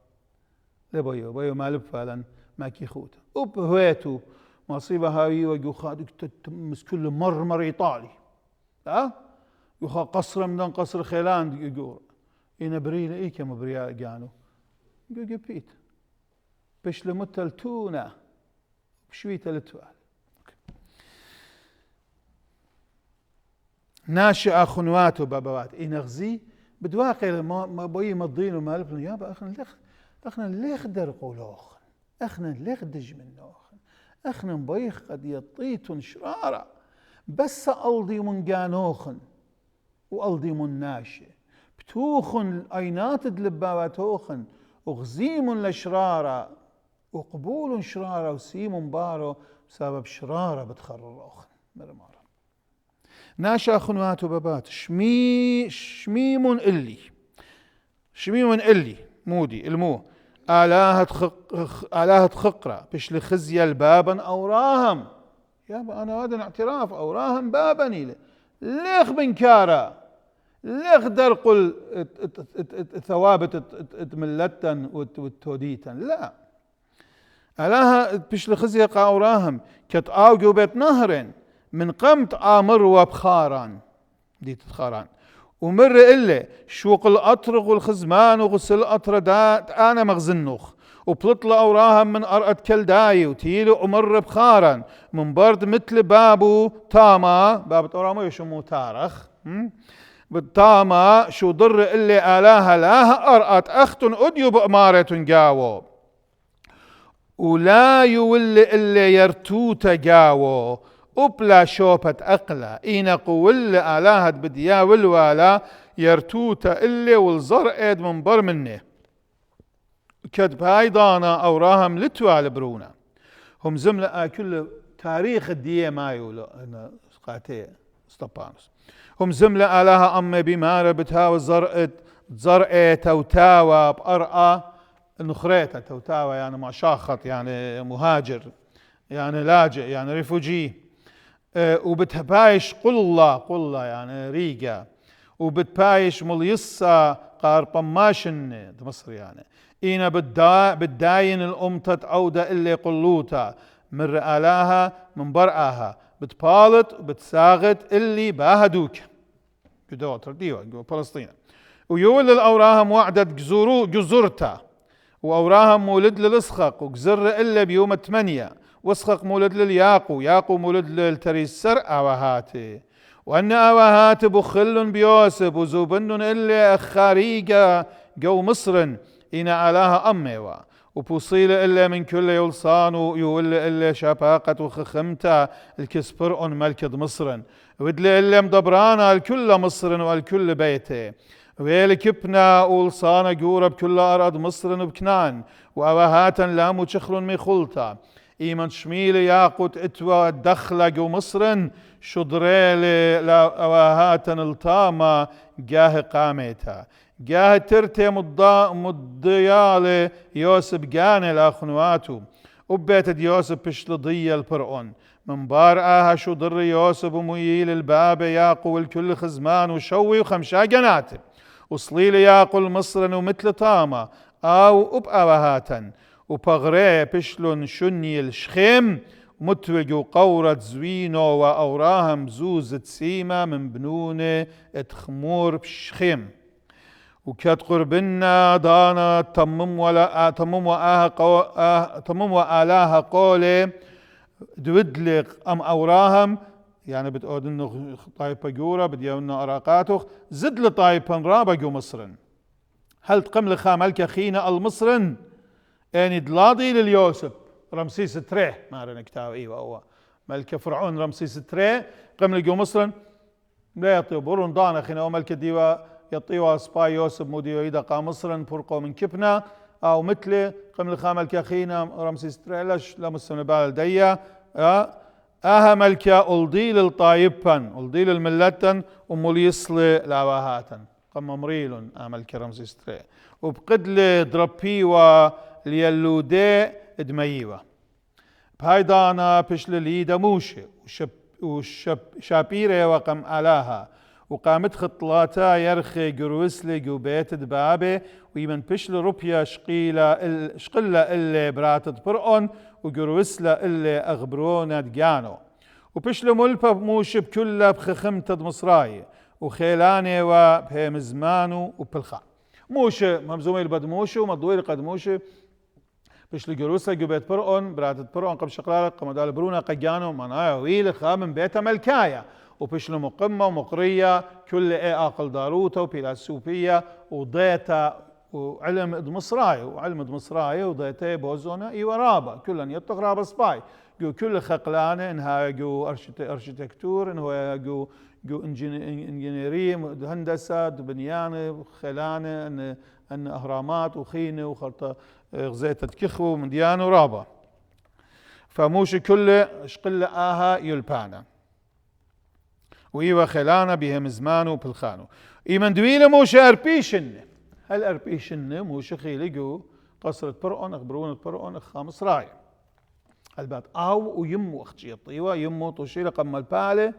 ليه بيو مالب فعلا ما كي خوته وبهويته مصيبه هاي وجو خادك تتمس كل مرمر ايطالي ها يخا قصر من قصر خيلان يقول إن برينا إيه كم بريا جانو يقول بيت بش لمتل تونة بشوية التوال ناشئ خنواته بابوات إن غزي بدواقع ما بي مضين وما لبنا يابا أخنا ليخ درقوا لوخن أخنا ليخ دج من لوخن أخنا بيخ قد يطيتن شرارة بس ألضي من جانوخن وألضي من ناشئ بتوخن أينات دلباواتوخن وغزيم لشرارة وقبول شرارة وسيم بارو بسبب شرارة بتخرروخن مرمارة ناشا خنوات وبابات شميم إلي مودي المو آلهة خقرة بش لخزي البابا أوراهم يابا أنا هذا اعتراف أوراهم بابني ليخ بنكارا ليخ درقل ثوابت ملتن وتوديتا لا آلهة بش لخزي أوراهم كتآوجو بيت نهرين من قمت آمر وبخاران دي تتخاران ومر إلا شوق الأطرق والخزمان وغسل الأطر دات أنا مغزنوخ وبلطل أوراهم من أرقد كلداي وتيلو أمر بخاران من برد مثل بابو تاما باب تورامو يشمو تارخ بالتاما شو ضر إلا آلاها لاها أرقد أخت أديو بأمارة جاوو ولا يول إلا يرتوت جاوو أبلا شوبة أقلا إينا قول آلاهة بديا والوالا يرتوتا إلي والزرقد من بر منه كدب هاي دانا أوراهم لتوال برونا هم زملاء كل تاريخ الدية ما يقولوا أنا قاتية استبانس هم زملاء آلاها أمي بمارة بتهاوى زرقة توتاوى بأرقى نخريتها توتاوى يعني معشاخط يعني مهاجر يعني لاجئ يعني ريفوجي وبتبايش قل الله يعني ريقة وبتبايش مليصة قار طماشن مصر يعني إينا بتداين الأمتة عودة اللي قلوتا من رآلاها من برآها بتبالط وبتساغت اللي باهدوك قدوة ترديوة فلسطين ويول الأوراهم وعدة جزرتا وأوراهم مولد للإسخق وجزر إلا بيوم 8 واسخق مولد ياقو مولد للتريسر أواهاتي وأن أواهات بخل بيوسف وزوبن إلا خاريقة جو مصر إن آلاها أميوا وبوصيل إلا من كل يلصان ويول إلا شفاقة وخخمتا الكسبر ملكد مصر ودل إلا مدبرانا الكل مصر والكل بيته ويلكبنا ولصانا جورة بكل أرض مصر وبكنان وأواهاتا لا متشخل مخلطا إيمان شميل ياقوت اتوا دخلة جو مصر شدريل لأواهاتا الطامة جاه قاميتا جاه ترتي مضيال يوسف جاني لأخنواتو وبيت يوسف بشل ضي البرؤون من بارعها شدر يوسف ومييل الباب ياقو الكل خزمان وشوي وخمشا جناتب وصليل ياقو المصر ومثل طامة أو أبأواهاتا وبغري بشلون شني الشخيم متوج قورة زوينو وأوراهم زوز تسيمة من بنونة تخمور بشخيم وكات قربنا دانا تمم وآلاها قولي دودلق أم أوراهم يعني بتقول إنه طايبة جورة بدي إنه أراقاته زد لطايبا رابا جو مصرن هل تقم لخا ملكة خينا المصرن يعني دلاضي لليوسف رمسيس تريه ما رنا كتاب ايوه هو ملكة فرعون رمسيس تريه قم لجو مصرن لا يطيو برون دانا خينا وملكة ديوا يطيوا سباي يوسف موديو إذا قام مصرن فرقوا من كبنا أو مثله قم لخا ملكة خينا رمسيس تريه لش لمسنا بالدية ملكة ألدي للطايبا ألدي للملتا ومليصل لاواهاتا قم مريل ملكة رمسيس تريه وبقدل دربيوا ليلودي دميوة بهاي دانا بشل ليدا موشي وشابيري وقم آلاها وقامت خطلاتا يرخي قروسلي قوبيت دبابي ويمن بشل روبيا شقلة اللي براتت برقون وقروسلا اللي أغبرونا دقانو وبشل ملبا موشي بكلها بخخمتة مصراي وخيلاني وبهم زمانو وبالخا موشي ممزومي البد موشي ومضوير قد موشي بشل جروسا جبت برقون براتت برقون قم شقلالة قم دال برونا قجانو منايا ويل خام بيتا ملكايا وبشل مقمة ومقرية كل اقل داروتا وبيلاسوبية وضيتا وعلم مصراي وعلم مصراي وضيتا بوزونا ورابا كلن يطق رابا سباي جو كل خقلانة انها جو ارشيتكتور انها جو انجينيرية هندسة بنيانة خلانة ان اهرامات وخينة وخلطة غزيتة كخو ومديان ورابا فموش كل شقل يلبانا وإيوا خلانة بهم زمانو بالخانو إيمن دويلة موش أربيشن هل أربيشن موش خيلقو قصرة برقون أخبرون برقون خامس راي البات أو ويمو أختي طيوة يمو طوشيلة قم البالة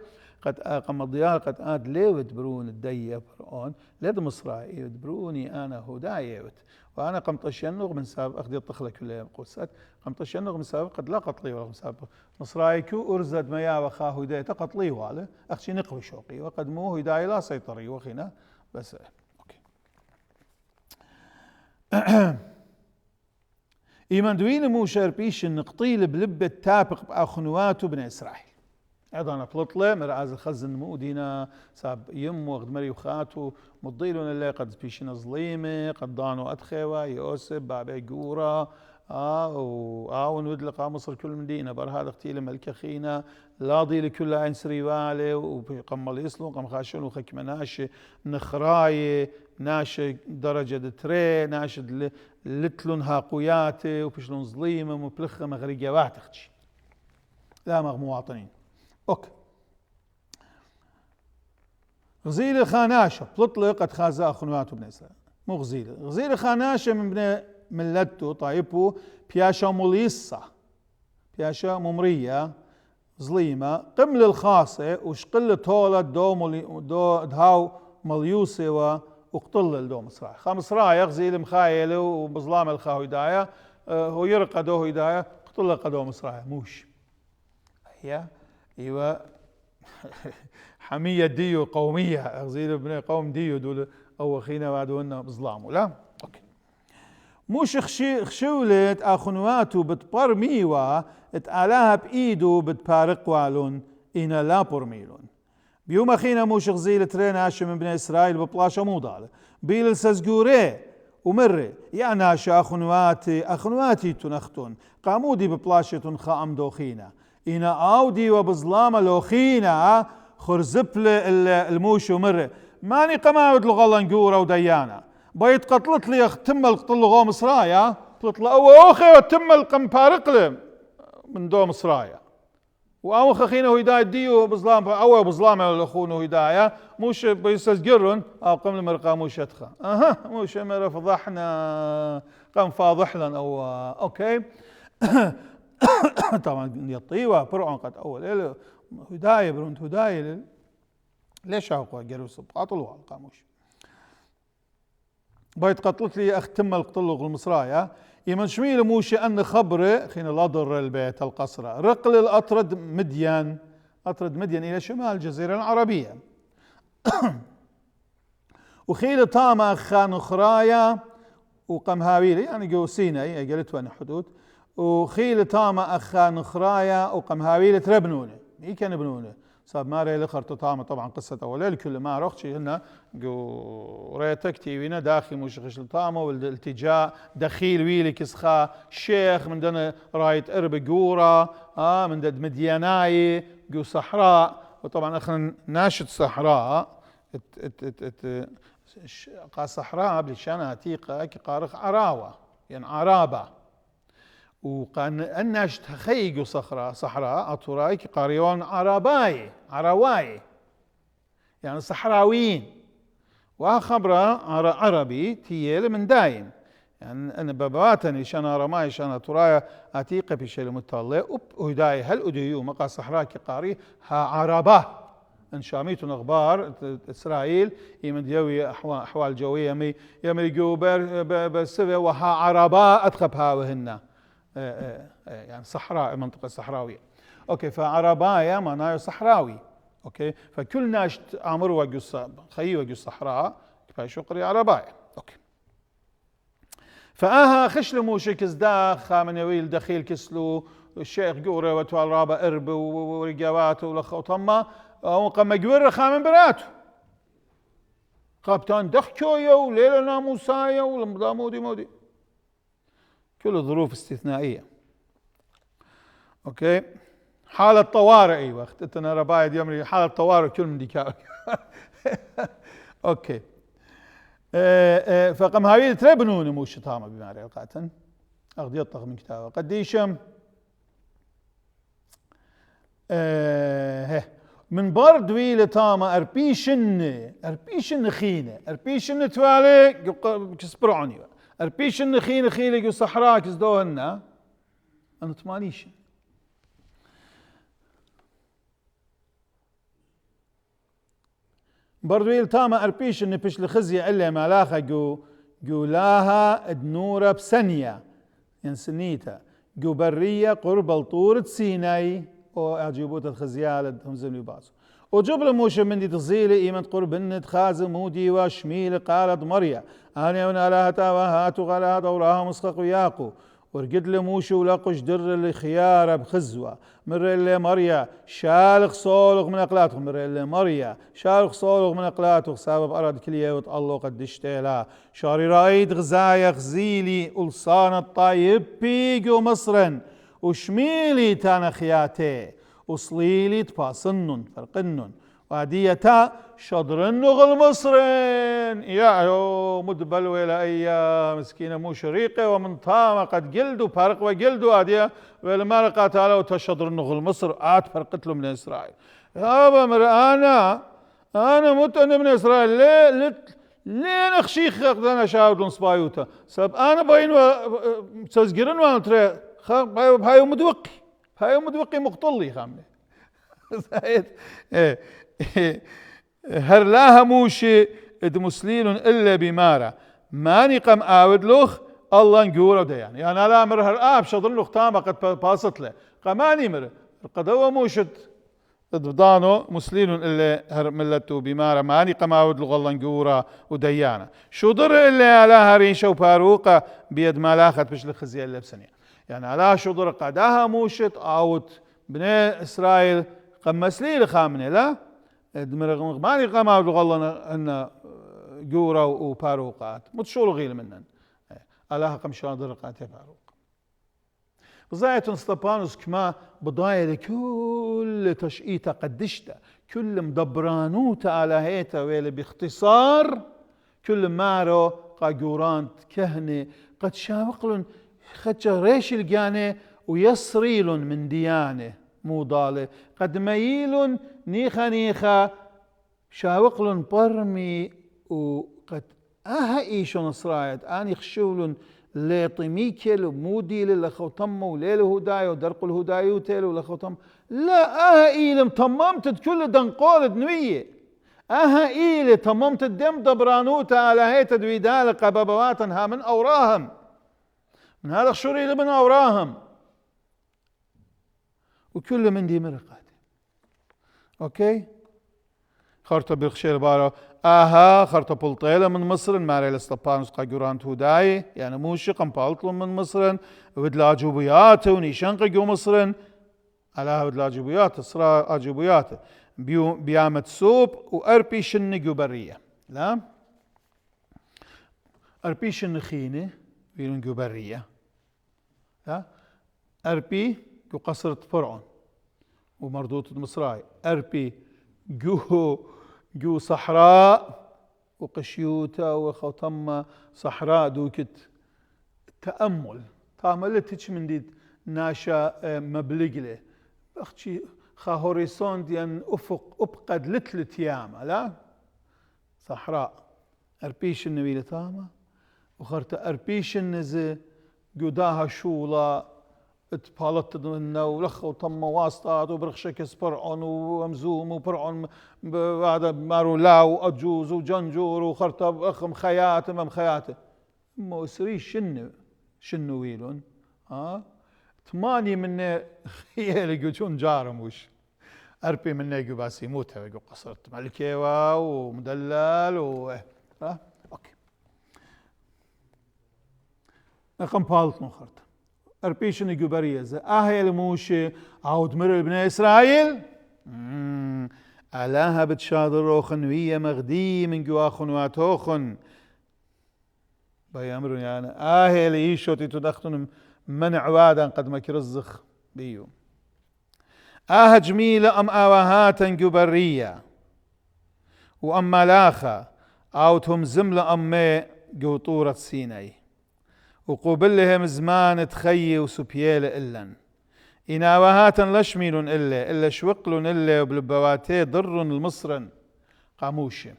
قد قم الضيار قد آد ليوت برون الدية برقون لد مصراي يوت بروني أنا هدايوت وأنا قم تشنغ من سابق أخذي الطخلة كلها قصت قم تشنغ من سابق قد لا قطلي ولا من سابق مصرايكو أرزد ميا وخا هداية قطلي واله أخشي نقوي شوقي وقد مو هداية لا سيطري وخينا بس أوكي إيمان دوين مو شاربيش النقطيل بلبة تابق بأخنواته بن إسرائيل أيضا فلطلة مرعاز الخزن مودينا ساب يم وغد مري وخاتو مضيلون اللي قد بيشنا ظليمة قد دانو أدخوا يوسف بابي جورا ونودلقا مصر كل مدينة بر هذا اختيل ملكة خينا لاضي لكل عين سريوالي وقمل يسلو قم خاشون وخك مناش نخراي ناش درجة تري ناش لتلون هاقوياتي وبشلون ظليمة وبلخة مغرقيوات اختي لا مواطنين اوكي غزيل خاناشة بلطلق قد خازا أخنواته بن إسرائيل مو غزيل خاناشة من بن ملته طايبو بياشا مليصة بياشا ممرية ظليمة قمل الخاصة وشقل طولة دو دهاو مليوسة وقتل دو مصراي خمس راي غزيل مخايلة وبظلام الخاو هداية هو يرقى دو هداية قتل قدو مصراي موش هي ايوه حمية ديو قومية غزيل بن قوم ديو دول او خينا بعدونا بظلام ولا اوكي موش خشولت اخنواتو بتبرميوا اتعلاها بايدو بتبارق والون انا لا برميلون بيوم اخينا موش غزيل ترين هاشم من بني اسرائيل ببلاشا موضالة بيل سزقوري ومري يا ناشا اخنواتي تنختون قامودي ببلاشة خام دوخينا إنا أودي وبظلام لوخينا خرزبل الموش ومرة ماني قماود لغلا نقورة وديانا بيت قتلت لي تم القتل غو مصرايا قتلت له أو أخي وتم القمبارقل من دو مصرايا وأو خخينا هداية ديو بظلام أو بظلام الأخون هداية موش بيستسجرن أو قم المرقى موش أدخل موش مرة فضحنا قم فاضح لنا أو أوكي طبعا يطيوا برعون قد أول هداية برونت هداية ليش أقوى جروس قاتلوا القاموش بيت قتلت لي أختم القتل المصرايا يمن شميل موشي أن خبره خين الأضر البيت القصرة رقل الأطرد مدين، أطرد مدين إلى شمال الجزيرة العربية. وخيل طامة خان خرايا وقم هاويلي يعني جو سيناي قالت وانا حدود، وخيل طامة أخان خرايا وقم هاويلي تربنونه هي كان بنونه صاب ماري لخرت طامة طبعا قصة أولي كل ما رخش هنا جو ريتك تيوينا داخل مشخش الطامة والالتجاء دخيل ويلي كسخا شيخ من دنا رايت أرب جورا من دد مدياناي جو صحراء. وطبعا أخنا ناشد صحراء قا صحراء بلشان عتيقة كقارخ عراوة يعني عرابة، وقان الناش تخيجوا صحراء أطوراي كقاريون عرواي يعني صحراويين. وخبرة عربي تيال من دايم يعني أنا باباتني شانا رماي شانا ترايا عتيقة بشيل متطلع وهداي هل أديو مقا صحراء كقاري ها عربة ان شاميتون اخبار اسرائيل يمد يوي احوال جويه يمي جوبر بالسبه وها عرباء ادخبها وهن يعني صحراء منطقه صحراويه. اوكي فعربايا معناه صحراوي. اوكي فكل ناس عمر وقص خي وقص صحراء فشقري عربايا. اوكي فاها خشلمو شكز داخ من يويل دخيل كسلو الشيخ جوره وتوال رابا ارب ورقاوات ولخوطمه وقام جوير خامن براتو قابتان دخشويا وليلة ناموسايا ولمضا مودي كل ظروف استثنائية. اوكي حالة طوارئ اي وقت انا ربايد يمري حالة طوارئ كل من ديكا. اوكي فقام هاويل تربنون موش طامة بماري القاتن اغدي يطغ من كتابه قديشم من برد ويل طامة أربيشن خينة أربيشن توالي كسبرعني أربيشن خينة جو صحراء كسدوهن أنا تمانيش برد ويل طامة أربيشن بيش لخزية إلا ملاخة جو لاها دنورة بسنية ينسنيتا جو برية قرب الطورة سيناي وأجيبوت الخزيالة همزم لباسو وجبل موشة من دي تزيلي إيمن قرب الند خازم مودي وشميل قالت مريا أنا من ألاهتا وهاتو غلاها دوراها مسخق وياقو ورقد لموشو ولقش در اللي خيارة بخزوة مر اللي مريا شالخ صولغ من أقلاتهم مر اللي مريا شالخ صولغ من أقلاتهم سبب أراد كليه وتقلو قد اشتيلا شاري رايد غزايا خزيلي ألصان الطايب بيجو مصرن وشميلي تانخياتي وصليلي تباسنن فرقنن وعديتا شضرن نغل مصرين يا مدبل ولا أيام مسكينة مو شريقة ومن طامة قد جلدوا فرق وجلدوا عديا ولا ما لقات على وتشضر نغل مصر فرقت له من إسرائيل. يابا مر أنا مت أنا من إسرائيل ليه نخشيخ أنا شاهد نصبايوتا سب أنا باين تسجرن وأنا ترى هاي مدوقي مقتلي خامنة زايد هرلاها موشي ادمسلين إلا بمارا ماني قم آود لوخ الله نقوله ده يعني أنا لا مر هرآب شضر لوخ تاما قد باسط له قماني مر القدوة موشد ادفضانو مسلين إلا هر ملتو بمارا ماني قم آود لوخ الله نقوله وديانا شضر إلا على هريشة وباروقة بيد مالاخت بش لخزي إلا بسنية يعني على شضر قداها موشت آوت بني إسرائيل قمسلي لخامنة لا ماني قام آود لوخ الله أن جورا وباروقات متشول غيل منن علىها قمشان درقات يا باروق وزايت استبانوس كما بضايل كل تشئيته قدشته كل مدبرانوته على هيتا ويلي باختصار كل مارو قاجورانت كهنه قد شاوقلن خدش ريش الجانه ويسريلن من ديانه مو ضاله قد ميلن نيخا شاوقلن برمي وقد ايشون صرايت اني خشولن ليطميكل ومودي للخوتم وليل هداي ودرق الهداي وتيل ولخوتم لا ايلم تممت كل دنقول دنويه ايلي تممت الدم دبرانوتا على هيت دويدال قبابواتنها من اوراهم من هذا خشوري لمن أوراهم وكل من دي مرقات. أوكي خرطة بالخشير بارا خرطة بلطيلة من مصر ماري لستبانوس قاقوران توداي يعني موشي قنبالطلو من مصر ودلا جوبيات ونيشان قاقو مصر على ودلا جوبيات صرا جوبيات بيامة سوب وأربي شن برية لا أربي شن خينة بيرون برية لا أربي قصرة فرعون ومردوطة مصراي أربي جو صحراء وقشيوتا وخوتم صحراء دوكت تأملتش من دي ناشا مبلغلة أختي خا هوريسون ديان أفق أبقد لتلت ياما لا صحراء أربيش النبيلة تاما وخرت أربيش النزي جوداها شولا اتبالت منه ولخ وطم واسطات وبرخشكس برعون ومزوم وبرعون بعد مارو لاو وأجوز وجنجور وخرطب أخم خياتم أم خياتم موسري شنو ويلون ثمانية من خيالي يقولون جارم وش أربي من يقول بس يموت يقول قصرت ملكيوة ومدلل أوكي أقم بالت نخرت أربيشن يقول بريزة أهي الموشي عود مر بني إسرائيل ألاها بتشادر روخن ويا مغدي من جوا خنواتوخن بيامرون يعني أهي اللي يشوتي تدخلون منع وادا قد ما كرزخ بيوم جميلة أم آوهاتا جبرية وأم ملاخة أوتهم زملة أم ماء قوطورة سيناي وقبلهم زمان تخيي وسبيال إلن إن آوهاتا لشميل إلا شوقل إلا وبلبواتي ضر المصرن قاموشي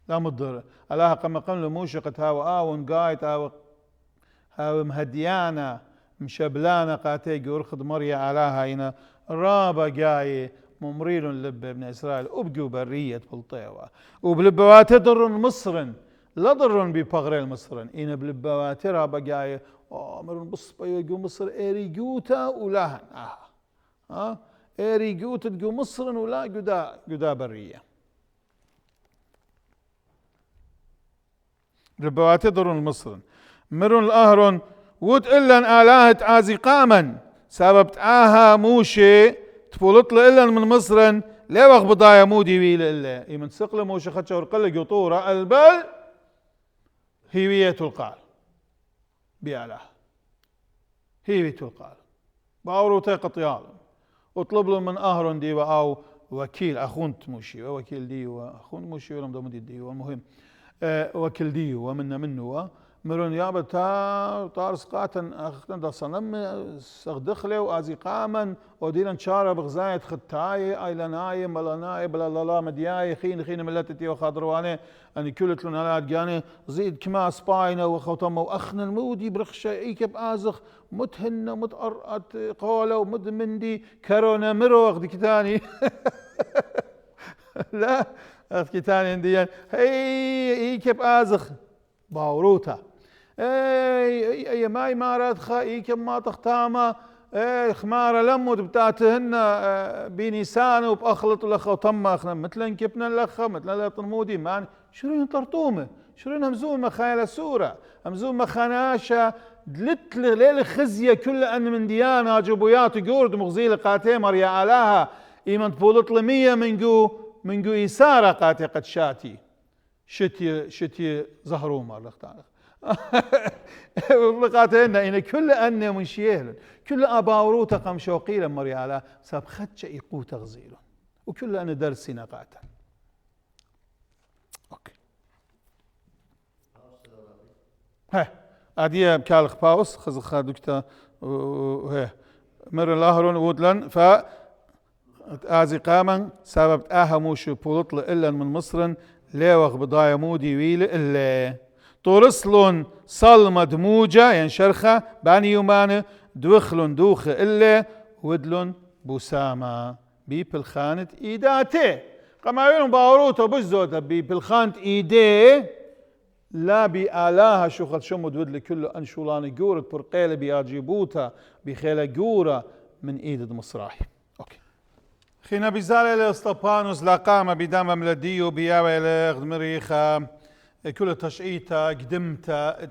لا مضر ألاها قم قم لموشي قد هاو قايت هاو مهديانا مشبلانا قاتي قرخد مريا علاها إنا رابا جاي ممريل لب ابن إسرائيل أبقوا برية بلطيوة وبلبواتي ضر مصرن لا ضر ببغري المصرن إنا بلبواتي رابا جاي مرون بص بيجو مصر إيريجوتا ولاهن إيريجوتا تجو مصرن ولا جدا برية بلبواتي ضر مصرن مرون الأهرون ود إلا آلاهة عازقاما سببت موشي تفولط إلا من مصر لا وقت بضايا مودي ويل إلا يمن سقل موشي خدش ورقل قطورة البل هيوية القال بياله هيوية القال باورو تيقطيال اطلب له من أهرون دي أو وكيل أخونت موشي وكيل دي وأخون موشي ولم دمدي دي والمهم وكيل دي منه مرون يابا طارس قاتن أخذن دا صنم سغدخله وأزيقاما ودينا شارة بغزاية ختاية أيلاناية ملاناية بلا مدياية خين ملتتي وخاضرواني أني كلت لنا لاد جاني زيد كما سباينة وخوتم وأخن المودي برخشة إيكب آزخ متهنة متقرأت قولة ومدمندي كورونا مرو أخذ كتاني لا أخذ كتاني انديان هي إيكب آزخ باوروتا اي ماي مارد خاي كما تختامه خماره لمود بتاعتهن بنيسان وباخلط لخ وطمه اخنا مثل كبنا لخ مثل طنمودي مان شرين طرطومه شرين همزومه خيال سوره همزومه خناشه دلت ليل خزيه كل ان من ديانه جبويات جورد مغزيل قاتمر يا الاها ايمن بولط لميه من جو يساره قاتي قد شاتي شتي زهرو مالك تعالى لقاتنا إن كل أن منشيهل كل أباورو تقم شوقي لما ريالا ساب خدش إيقو تغزيل وكل أن درسي نقاتا أوكي أدية بكالخ باوس خزخ خادوكتا مر الأهرون وودلن آزي قاما سببت موشو بولطل إلا من مصر ليوغ بضايا مودي ويل إلا طورسلون صلمة دموجة يعني شرخة باني يومان دوخلون دوخة إلا ودلون بوسامة بيبلخانة إيداتي قما يقولون باوروتا بزوتا بيبلخانة إيدي لا بآلاها شوخت شمود ود لكل أنشولان جورة برقيلة بياجيبوتا بخيلة جورة من إيد مصراحي. أوكي. خينا بزالة لستبانوس لا قام بدام ملديو بياوي لغدمريخا كل تشعيتا قدمتا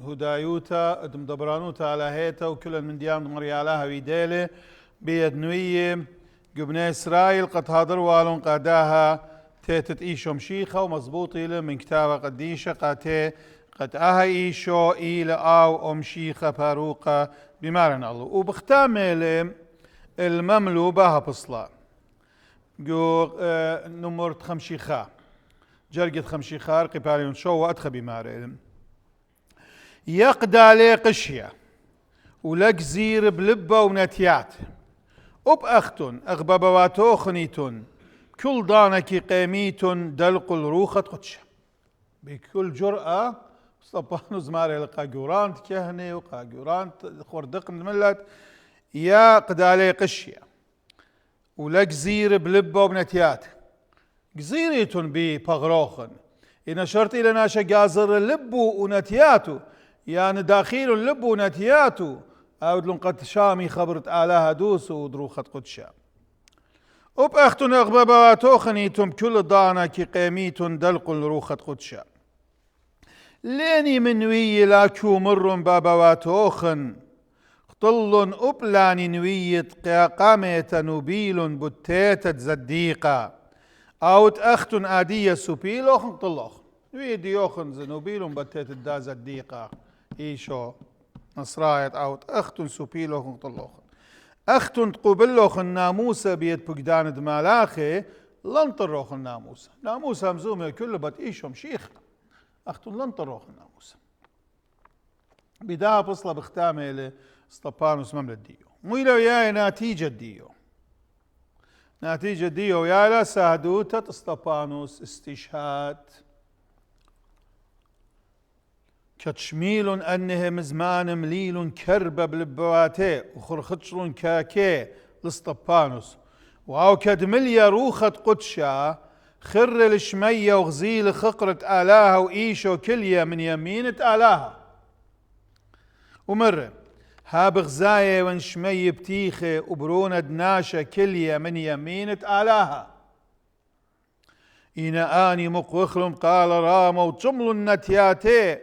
هدايوتا دبرانوتا على هيتا وكل من ديام مريالاها ويديلي بيدنوية قبني إسرائيل قد هادر والون قاداها تيتت إيشو مشيخة ومضبوطي له من كتابة قديشة قاتي قد أها إيشو إلى أو أمشيخة باروقة بمارن الله وبختامل المملو بها بصلا جو نمرت خمشيخة جرقت خمشيخار قباليون شو وأدخى بمارن يقدى عليه قشية ولك زير بلبة ونتيات أختن أغببواتو خنيتن كل دانك قيميت دلق الروخة قدشة بكل جرأة صبانو زماري لقاقوران تكهني وقاقوران خوردق ملت يا قدالي قشية ولك زير بلبة وبنتيات قزيرية ببغروخن إن شرط إلى ناشا قازر اللبو ونتياتو يعني داخيل اللبو ونتياتو أودلن قد شامي خبرت آلاها دوس ودروخة قدشة أختن أغببواتو خنيتم كل ضانا كي قيميتن دلق روخة قدشة ليني منوي لاكو مر بابواتوخن طل أبلاني نويت قامت نوبيل بتيتت زديقة أوت أختن آدية سوبيلوخن طلوخن نوي ديوخن زنوبيل بتيتت دا زديقة إيشو نصرايت أوت أختن سوبيلوخن طلوخن أختن تقوبلوخ الناموسة بيت بقدان دمالاخي لن طروخ الناموسة ناموسة مزومة كله بتقيشهم شيخ أختن لن طروخ الناموسة بداها بصلة بختامة إلى استبانوس مملة ديو مويلو ياي نتيجة ديو نتيجة ديو يالا سهدوتة استبانوس استشهاد كتشميل أنهم زمان مليل كربة بلبواتي وخرخطشلون كاكي لسطبانوس وعو كدمليا روخة قدشة خر الشمية وغزيل خقرة آلاها وإيشو كليا من يمينة آلاها ومرة هاب غزاية ونشمية بتيخة وبرونة دناشة كليا من يمينة آلاها إنا آني مقوخلم قال راما وجمل النتياتي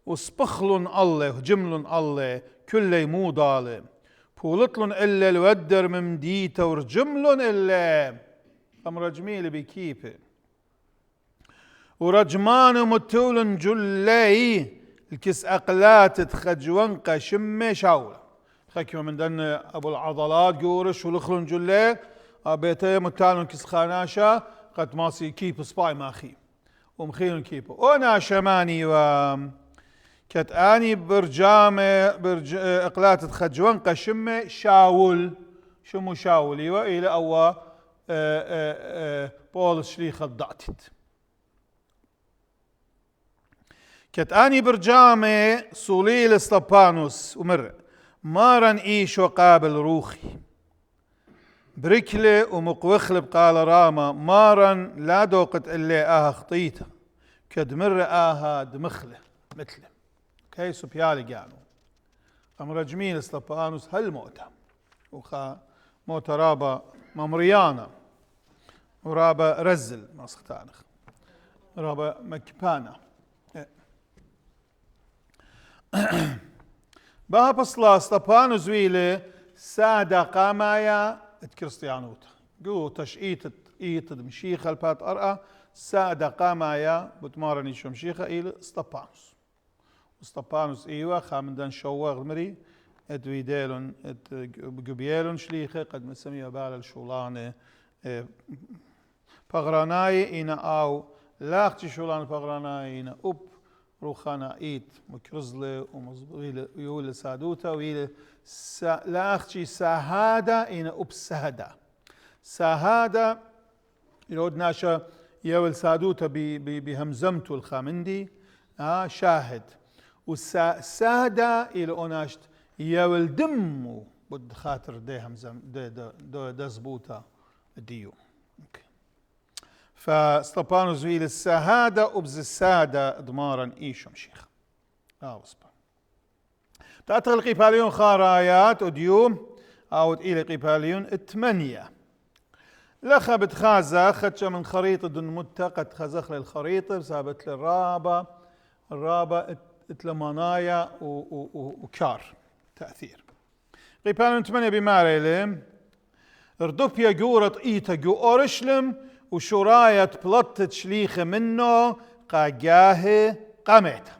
وصبخلن الله جملن الله كل مو ضالم بولطلن إلا الودر من ديته ورجملن إلا أمر جميل بكيفه ورجمان متولن جلي الكس أقلات تخجونقة شمة شاولة خكمة من دن أبو العضلات قورش ولخلن جلي بيته متالن كس خاناشة قد ماسي كيب سباي ماخي ومخيلن كيبه وانا شماني كتاني اقلات تخجون قشمه شاول شمو شاول الى او بول شليخ الضعتت كتاني برجامه صوليل استبانوس ومر مارن ايشو قابل روخي بركله ومقوخل بقال راما مارن لا دوقت اللي خطيته كدمر دمخله مثله كيسو بيالي قالوا أمر جميل استبانوس هل موتى وخا موتى رابا ممريانا ورابا رزل مسختانخ رابا مكبانا بها بصلا استبانوس ويلي سادة قامايا كريستيانوتا قو تشئيت إيت مشيخة البات أرأى سادة قامايا بتمارني شو مشيخة إلى استبانوس استبانوس ايوه خامدان شواغ مري ادويديلون بقبيلون شليخه قد مسميه بال الشولانه بغراناي إنا أو لاختي شولان بغراناي إنا أب روخانا إيت مكرزلة ومزبوطة ويول سادوتا ويل لاختي سهادة إنا أب سهدة سهادة يرود ناشا يول سادوتا بهمزمتو الخامندي شاهد وسادة إلى أوناشت يول دمو بد خاطر دي همزم دي زبوطة ديو فستبانوس ويل السهادة وبز السادة ضمارا إيشم شيخ وصبا تأتغل قيباليون خارايات وديوم أو إلى قيباليون الثمانية لخا بتخازا خدشة من خريطة دون متقد خزخ للخريطة سابت للرابة الرابة اتلمانايا وكار تأثير قيباليون 8 بماريلم ردوبيا جورة إيتا جو أورشلم وشراية بلطة شليخة منه قاجاه قامت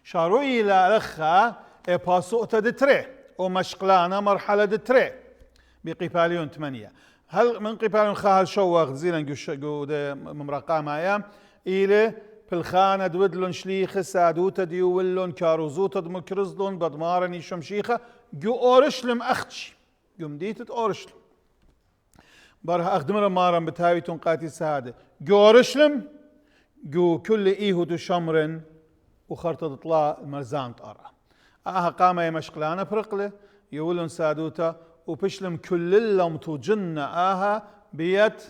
شاروي لأخا باسوطة دتري ومشقلانا مرحلة دتري بقيباليون 8 هل من قيباليون خاهل شوغ زيلن جو ممرقا مايا إلى بالخانة دودلون شليخة سادوتا ديولون كاروزوتا دمكرزلون بدمارني شمشيخة جو أورشلم أختشي جو مديتة أورشلم برها أخدمر مارن بتاوي تنقاتي سادة جو أورشلم جو كل إيهود شمرن وخرطة تطلع المرزان تقرأ قام يمشقلانا فرقلة يولون سادوتا وبشلم كل اللهم توجن بيت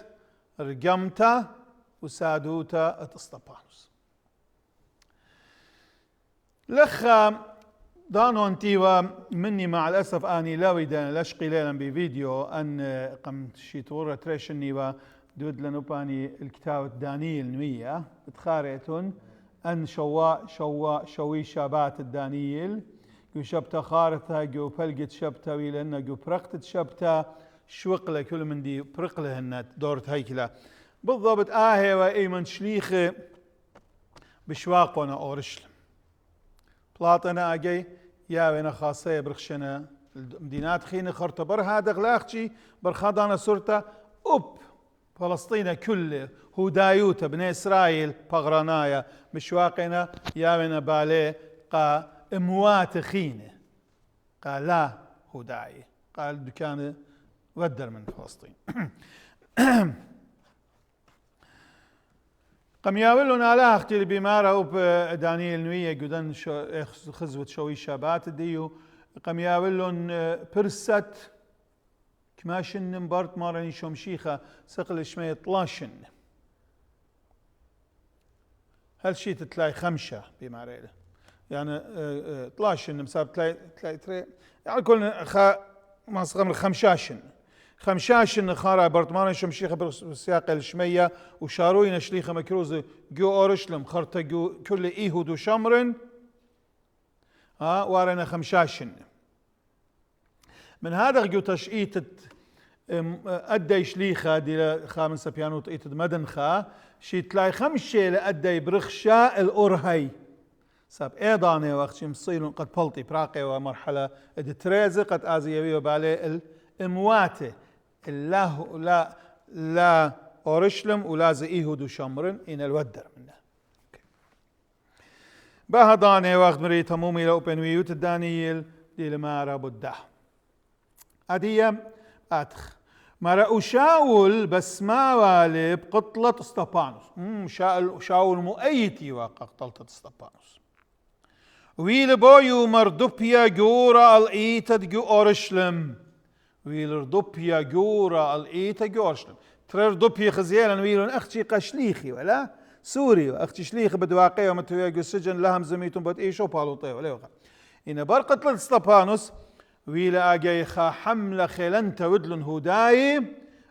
رقمتا وسادوتا اتسطبانوس لخا دانو انتيوا مني مع الأسف آني لا ويدا لشقي ليلا بفيديو أن قم شيتورة تريشني دود لنوباني الكتاب دانييل نوية بتخاريتون أن شوي شابات الدانييل جو شبتا خارتها جو فلقت شبتا ويلنا جو برقت شبتا شوقله كل من دي برقله هن دورت هيكله بالضبط وإيمن شليخة بشواقنا أورشلم بلاطنا أجي يا وين خاصية برخشنا المدينات خينا خرطبر هذا غلاخشي برخادانا سرتا فلسطين كله هدايوتا بني إسرائيل بغرانايا مشواقنا يا وين بالي قا اموات خينه قال لا هداي قال دكان ودر من فلسطين قم ياولون على اختي بمارا وب دانييل نويه جدن خزوة شوي شابات ديو قم ياولون برست كماشن مبارت مارني شمشيخة سقل شمية طلاشن هل شي تتلاقي خمشة بماريله يعني 12 مساب تلاقي تري يعني كل ما صغر خمشاشن خارا برطمان شمشيخة بالسياق الشمية وشاروين شليخة مكروزة جو أورشلم خرطة جو كل إيهود وشمرن وارنا خمشاشن من هذا جو تشئيت أدي شليخة دي خامسة بيانوت إيتد مدنخا شي تلاقي خمشة لأدي برخشاء الأرهي ساب ايضاني وقت مصيلون قد بلطي براقي ومرحله ادتريزي قد ازيوي وبالي الامواته لا اورشلم ولا زئيهود وشمرن ان الودر منه بهضاني وقت مري تمومي لو بنويوت الدانييل دي لمارا بده اديم اتخ مرا شاول بس ما والي بقتلة اسطبانوس شاول مؤيتي وقتلة اسطبانوس ويل بويو مردوبيا جورا الإيتا جو أورشلم ويل ردوبيا جورا الإيتا جو أورشلم ترى ردوبيا خزيانا ويلون أختي قشليخي ولا سوري أختي شليخي بدواقية ومتويا جو السجن لهم زميتون بد إيشو بالوطي ولا يوغا إن برقة للسطبانوس ويل أجيخا حملة خلنتا ودلن هداي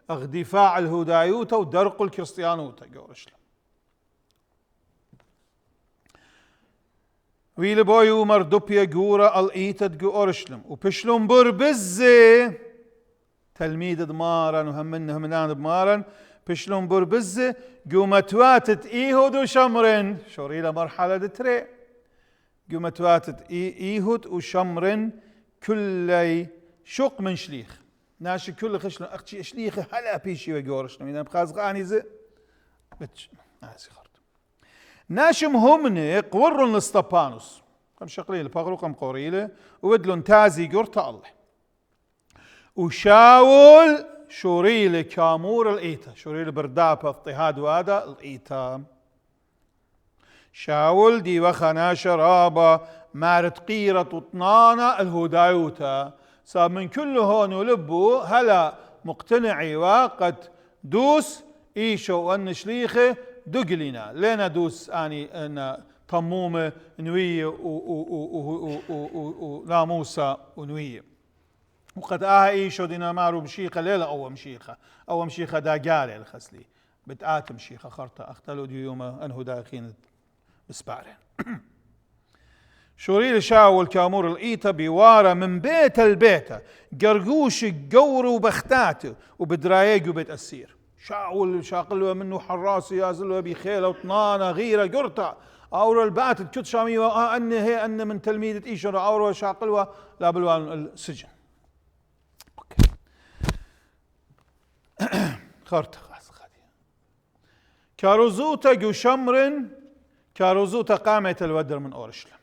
اغدفاع الهدايوتا ودرق الكريستيانوتا جو أورشلم ويل بويو مردوبيا جورا الإيتد جو أورشلم وبشلون بربزة تلميذ دمارا وهمنان دمارا بشلون بربزة جو متواتت إيهود وشمرن شوريلا مرحلة دتري جو متواتت إيهود وشمرن كل شق من شليخ ناشي كل خشلون أختي شليخ هلا بيشي وجو أورشلم إذا بخاز غاني زي بتش ناسي خرط ناشم همني قورن لسطبانوس قم شقليل بغرو قم قوريله ودلون تازي قرطة الله وشاول شوريل كامور الإيتا شوريل بردابة اضطهاد وادا الإيتا شاول دي وخنا شرابة مارت قيرة وطنانة الهدايوتا صار من كل هون ولبو هلا مقتنعي وقد دوس إيشو وأن شليخة دقلنا لنا دوس أني أن طمومة نوية وناموسة ونوية وقد إيشو دينا مارو مشيخة ليلة أو مشيخة دا قالي الخسلي بتآت مشيخة خرطة أختلو دي يوم أنه داخين بسبارين شوريل شاو الكامور الإيتا بيوارا من بيت البيت قرقوش قورو بختاته وبدرايق وبيت أسير شاول شاقلوا منه حراس يازلوا بخيله وطنانة غيرة قرطة أورا البات كت شامية أن هي أن من تلميذة إيشورا أورا شاقلوا لا بالوان السجن أوكي خرطة خاص خدي كاروزوتا جو شمرن كاروزوتا قامت الودر من أورشلم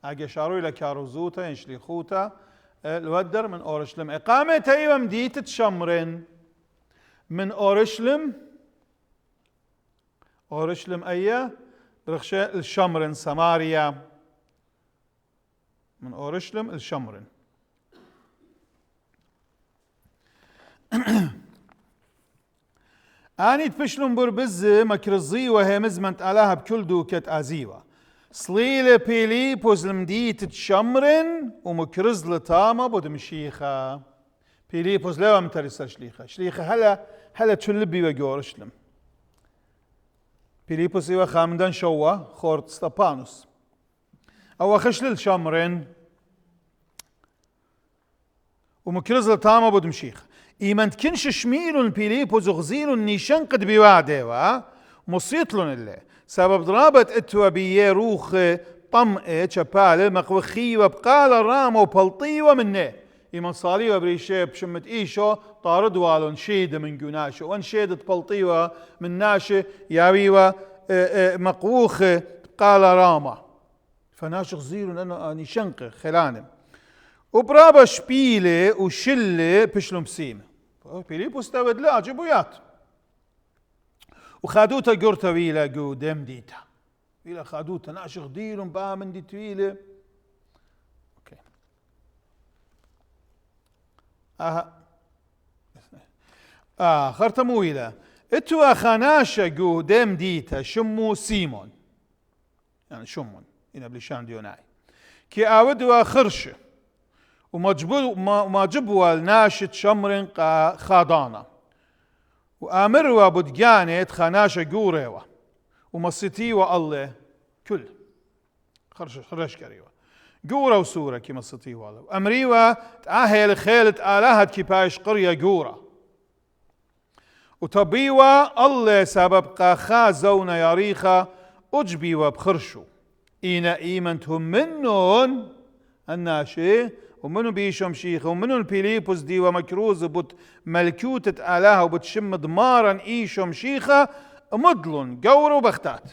أجي شارو إلى كاروزوتا ينشليخوتا الودر من أورشلم إقامة أيوة مديت شمرن من أورشلم أيه برخشة الشمرن سماريا من أورشلم الشمرن أني تفشلون بربزة مكرزي وهي مزمنت عليها بكل دوكت أزيوة صليلة بيلي بوزلمديت تشمرن ومكرز لطامة بدمشيخة بيلي بوزلوا مترسل شليخة هلا تشلبي وجورشلم بيلي بوزيوا خامدان شوا خورت ستابانوس أو خشل شمرن ومكرز لطامة بدمشيخة إيمانت كنش شميلون بيلي بوزغزيلون نيشان قد بيوادوا مصيطلون الله سبب ضرابت اتوا بيه روخ طمئة شبالة مقوخي وبقال رام وبلطي ومنه إيمان صالي وبريشي بشمت إيشو طارد والون شيد من جناشو وان شيدت بلطي من ناشي ياوي مقوخ قال راما فناشخ زيرون أنا نشنق خلانم وبرابا شبيلة وشلة بشلم سيمة بيلي بوستاود لا جبويات وخادوتا قرطة ويلا قودم ديتا ويلا خادوتا ناشخ ديلهم بقى من دي تويلة اوكي خرطمو ويلا اتوا خاناشا قودم ديتا شمو سيمون يعني شمون هنا بلشان ديوناي كي اودوا خرشة وما جبوا الناشد شمرن خادانا وآمروا بدجانت خناشة قوريوا ومصيتيوا الله كل خرش كريوا قورا وسورة كي مصيتيوا الله وأمريوا تأهل خيلة آلهة كيباش قرية قورا وطبيوا الله سبب قاخا زونا ياريخا أجبيوا بخرشو إينا إيمنتهم منون الناشي ومنو بيشم شيخ ومنو البيليبوس دي ومكروز بوت ملكوتة آلهة وبتشم ضمارا إيشم شيخة مضلون قور وبختات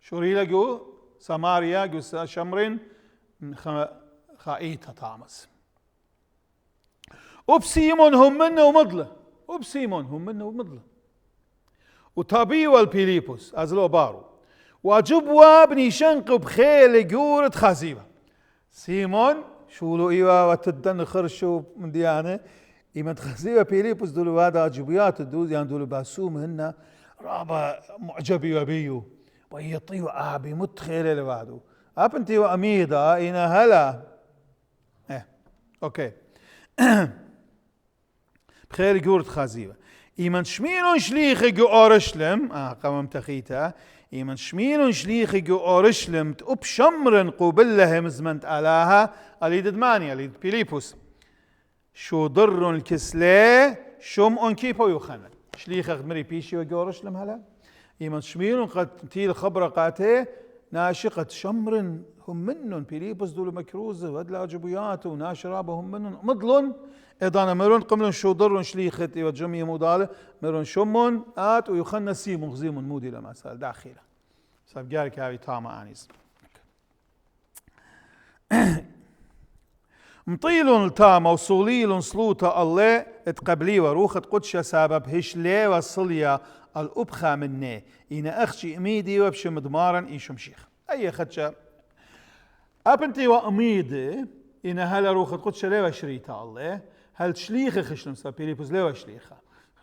شو ريلا جو سماريا جو شمرين خائيتها طامس وبسيمون هم منه ومضله وبسيمون هم منه ومضله وطبيوا البيليبوس أزلو بارو وجبوا بني شنق بخيل قورة خزيبة سيمون شولو إيوا وتدن خرشو من ديانة إيمان تخزيبا بيليبوس دولو هذا جبيات الدوز يعني دولو باسوم هن رابا معجبي وبيو ويطيو آبي متخيلة لبعدو أبنتي وأميدة إنا هلا أوكي بخير قورة خزيبة إيمان شميلون شليخي جو أورشلم قمم تخيتا إيمان شميلون شليخي جو أورشلم تقب شمرن قوبلها مزمنت آلاها أليد دماني أليد بيليبوس شو ضر الكسلة شم أنكيبو يخنن شليخ أخدمري بيشي وجو أورشلم هلا إيمان شميلون قد تيل خبرة قاته ناشقة شمرن هم منن بيليبوس دول مكروزة ودلا جبيات وناشرابة هم منن مضلن إذا مرون قملن شو ضرن شليخت وجميع مودالة مرون شمون آت ويخن سيمون غزيمون مودي لما سال داخله سب جارك هاي تاما آنيس مطيلون التاما وصوليلون صلوتا الله اتقبلي وروخت قدشة سبب هشلي وصليا الأبخى مني إن أخشي أميدي وبشي مدمارا إيشم شيخ أي خدشة أبنتي وأميدي إن هلا روخت قدشة لي وشريتا الله هل شليخة خشلم سا بيليبوس لي وشليخة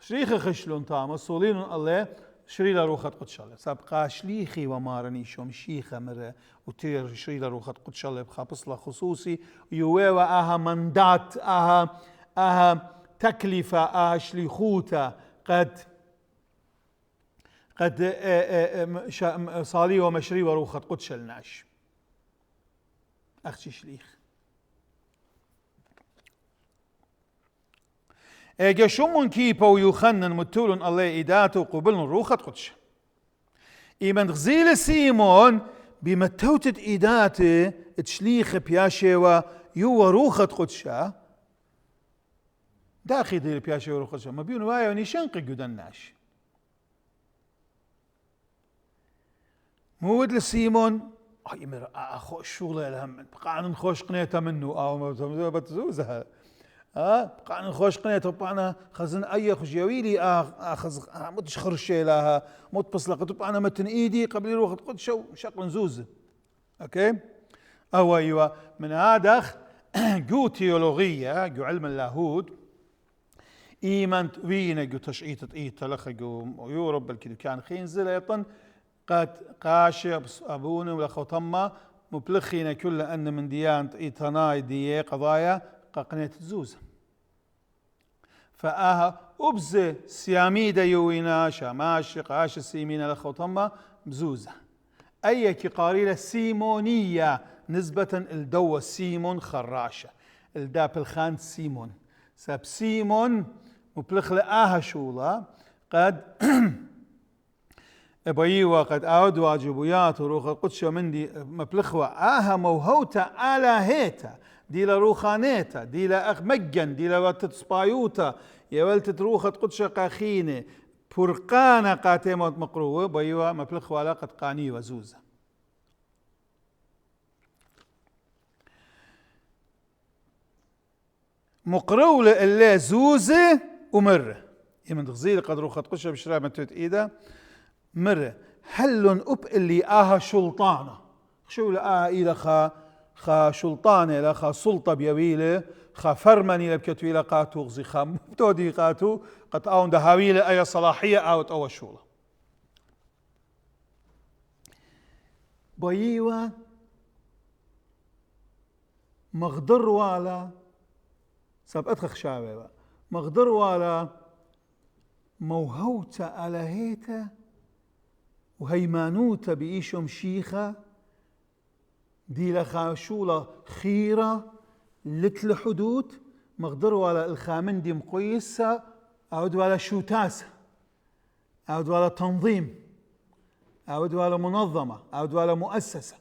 شريخ خشلون تاما صولين الله شريلا روخة قدش الله سابقا شليخي ومارني شوم شيخة مرة وتير شريلا روخة قدش الله بخا بصلة خصوصي يويوا اها مندات اها تكلفة اها شليخوتا قد صالي ومشري وروخة قدش الناش أختي شليخ اجا شمون كيبا ويخنن متولن الله إداته قبلن روخة قدش إيمن غزيل سيمون بمتوتت إداته تشليخ بياشيوا يو روخة قدشة داخل دي بياشيوا روخة قدشة ما بيون وايا ونشنق قدناش مود لسيمون يمر اخو شغله الهم بقى نخوش قنيته منه او بتزوزها بقى نخوش قنيته بقى خزن اي خجيويلي اخذ متش خرشي لها مت بصلقت بقى متن ايدي قبل يروح قد شو شقل نزوزه اوكي او ايوه من هذا جو تيولوجيه جو علم اللاهوت ايمان وين جو تشعيت ايت لخ جو يوروب الكل كان خينزل ايضا قد قاشي أبونا ولا خوتما مبلخين كل أن من ديانة إيتاناي دي قضايا قنية الزوزة فآها أبز سياميدا يوينا شاماش قاش السيمين لخوتما بزوزة أي كقاريلة سيمونية نسبة الدو سيمون خراشة الداب الخان سيمون ساب سيمون مبلخ لآها شولا قد ابيوا قد اود واجبيات وروخ القدس مندي مبلخوا موهوتا على هيتا دي لروخانيتا دي لاخ مجن دي لوتت سبايوتا يا ولت روخ القدس قاخينه فرقانا قاتمه مقروه بيوا مبلخوا على قد قاني وزوزه مقرول اللي زوزه ومره يمن تغزيل قد روخ القدس بشرا متوت ايده مرة هلن أب اللي شلطانة شو لآها إلى خا شلطانة إلى خا سلطة بيويلة خا فرمني لبكتويلة قاتو غزي خا مبتودي قاتو قد آون دهاويلة أي صلاحية أوت أو الشولة بيوا مغدر والا ساب أدخخ شاوي مغدر والا موهوتا على هيتا وهيمانوتا بإيشم شيخة دي لخا شولة خيرة لتل حدود مقدروا على الخامن دي مقيسة أود على شوتاسة أود على تنظيم أود على منظمة أود على مؤسسة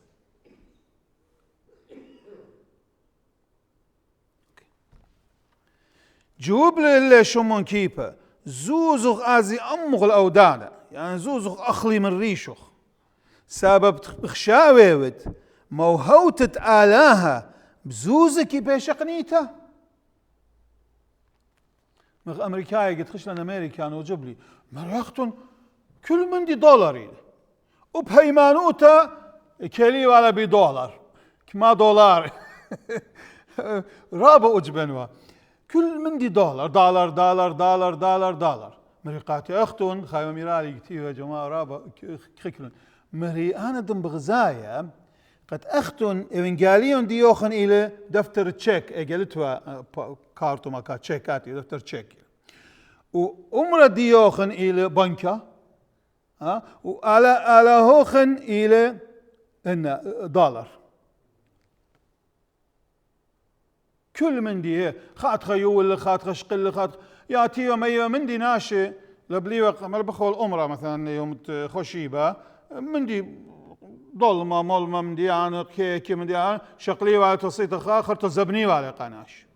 جوب للي شمون كيبا زوزغ آزي أمغ الأودانة يعني زوزغ أخلي من ريشخ سبب بخشاويوت موهوتت آلاها بزوزكي بيشقنيته مغ أمريكاي قد خش لنا أمريكان وجب لي مريختن كل من دي دولارين وبهيمانوتا كلي ولا بدولار كما دولار رابع أجبنوا كل من دي دولار دولار دولار دولار دولار دولار مريقاتي أختون خايمة ميرالي كتير يا جماعة رابع خكلون مري أنا دم بغزايا قد أختون إنجاليون ديوخن إلى دفتر تشيك إجلتوا كارتو ما كات تشيكاتي دفتر تشيك وأمر ديوخن إلى بنكة وعلى هوخن إلى إن دولار كل من دي خات خيول خات خشقل خات ياتي يوم من دي ناشي لبليوق ملبخو الأمرة مثلا يوم خشيبة من دي ظلمة ملمة من دي عن كيك من دي عن شقلي وعلى تصيت آخر تزبني وعلى قناش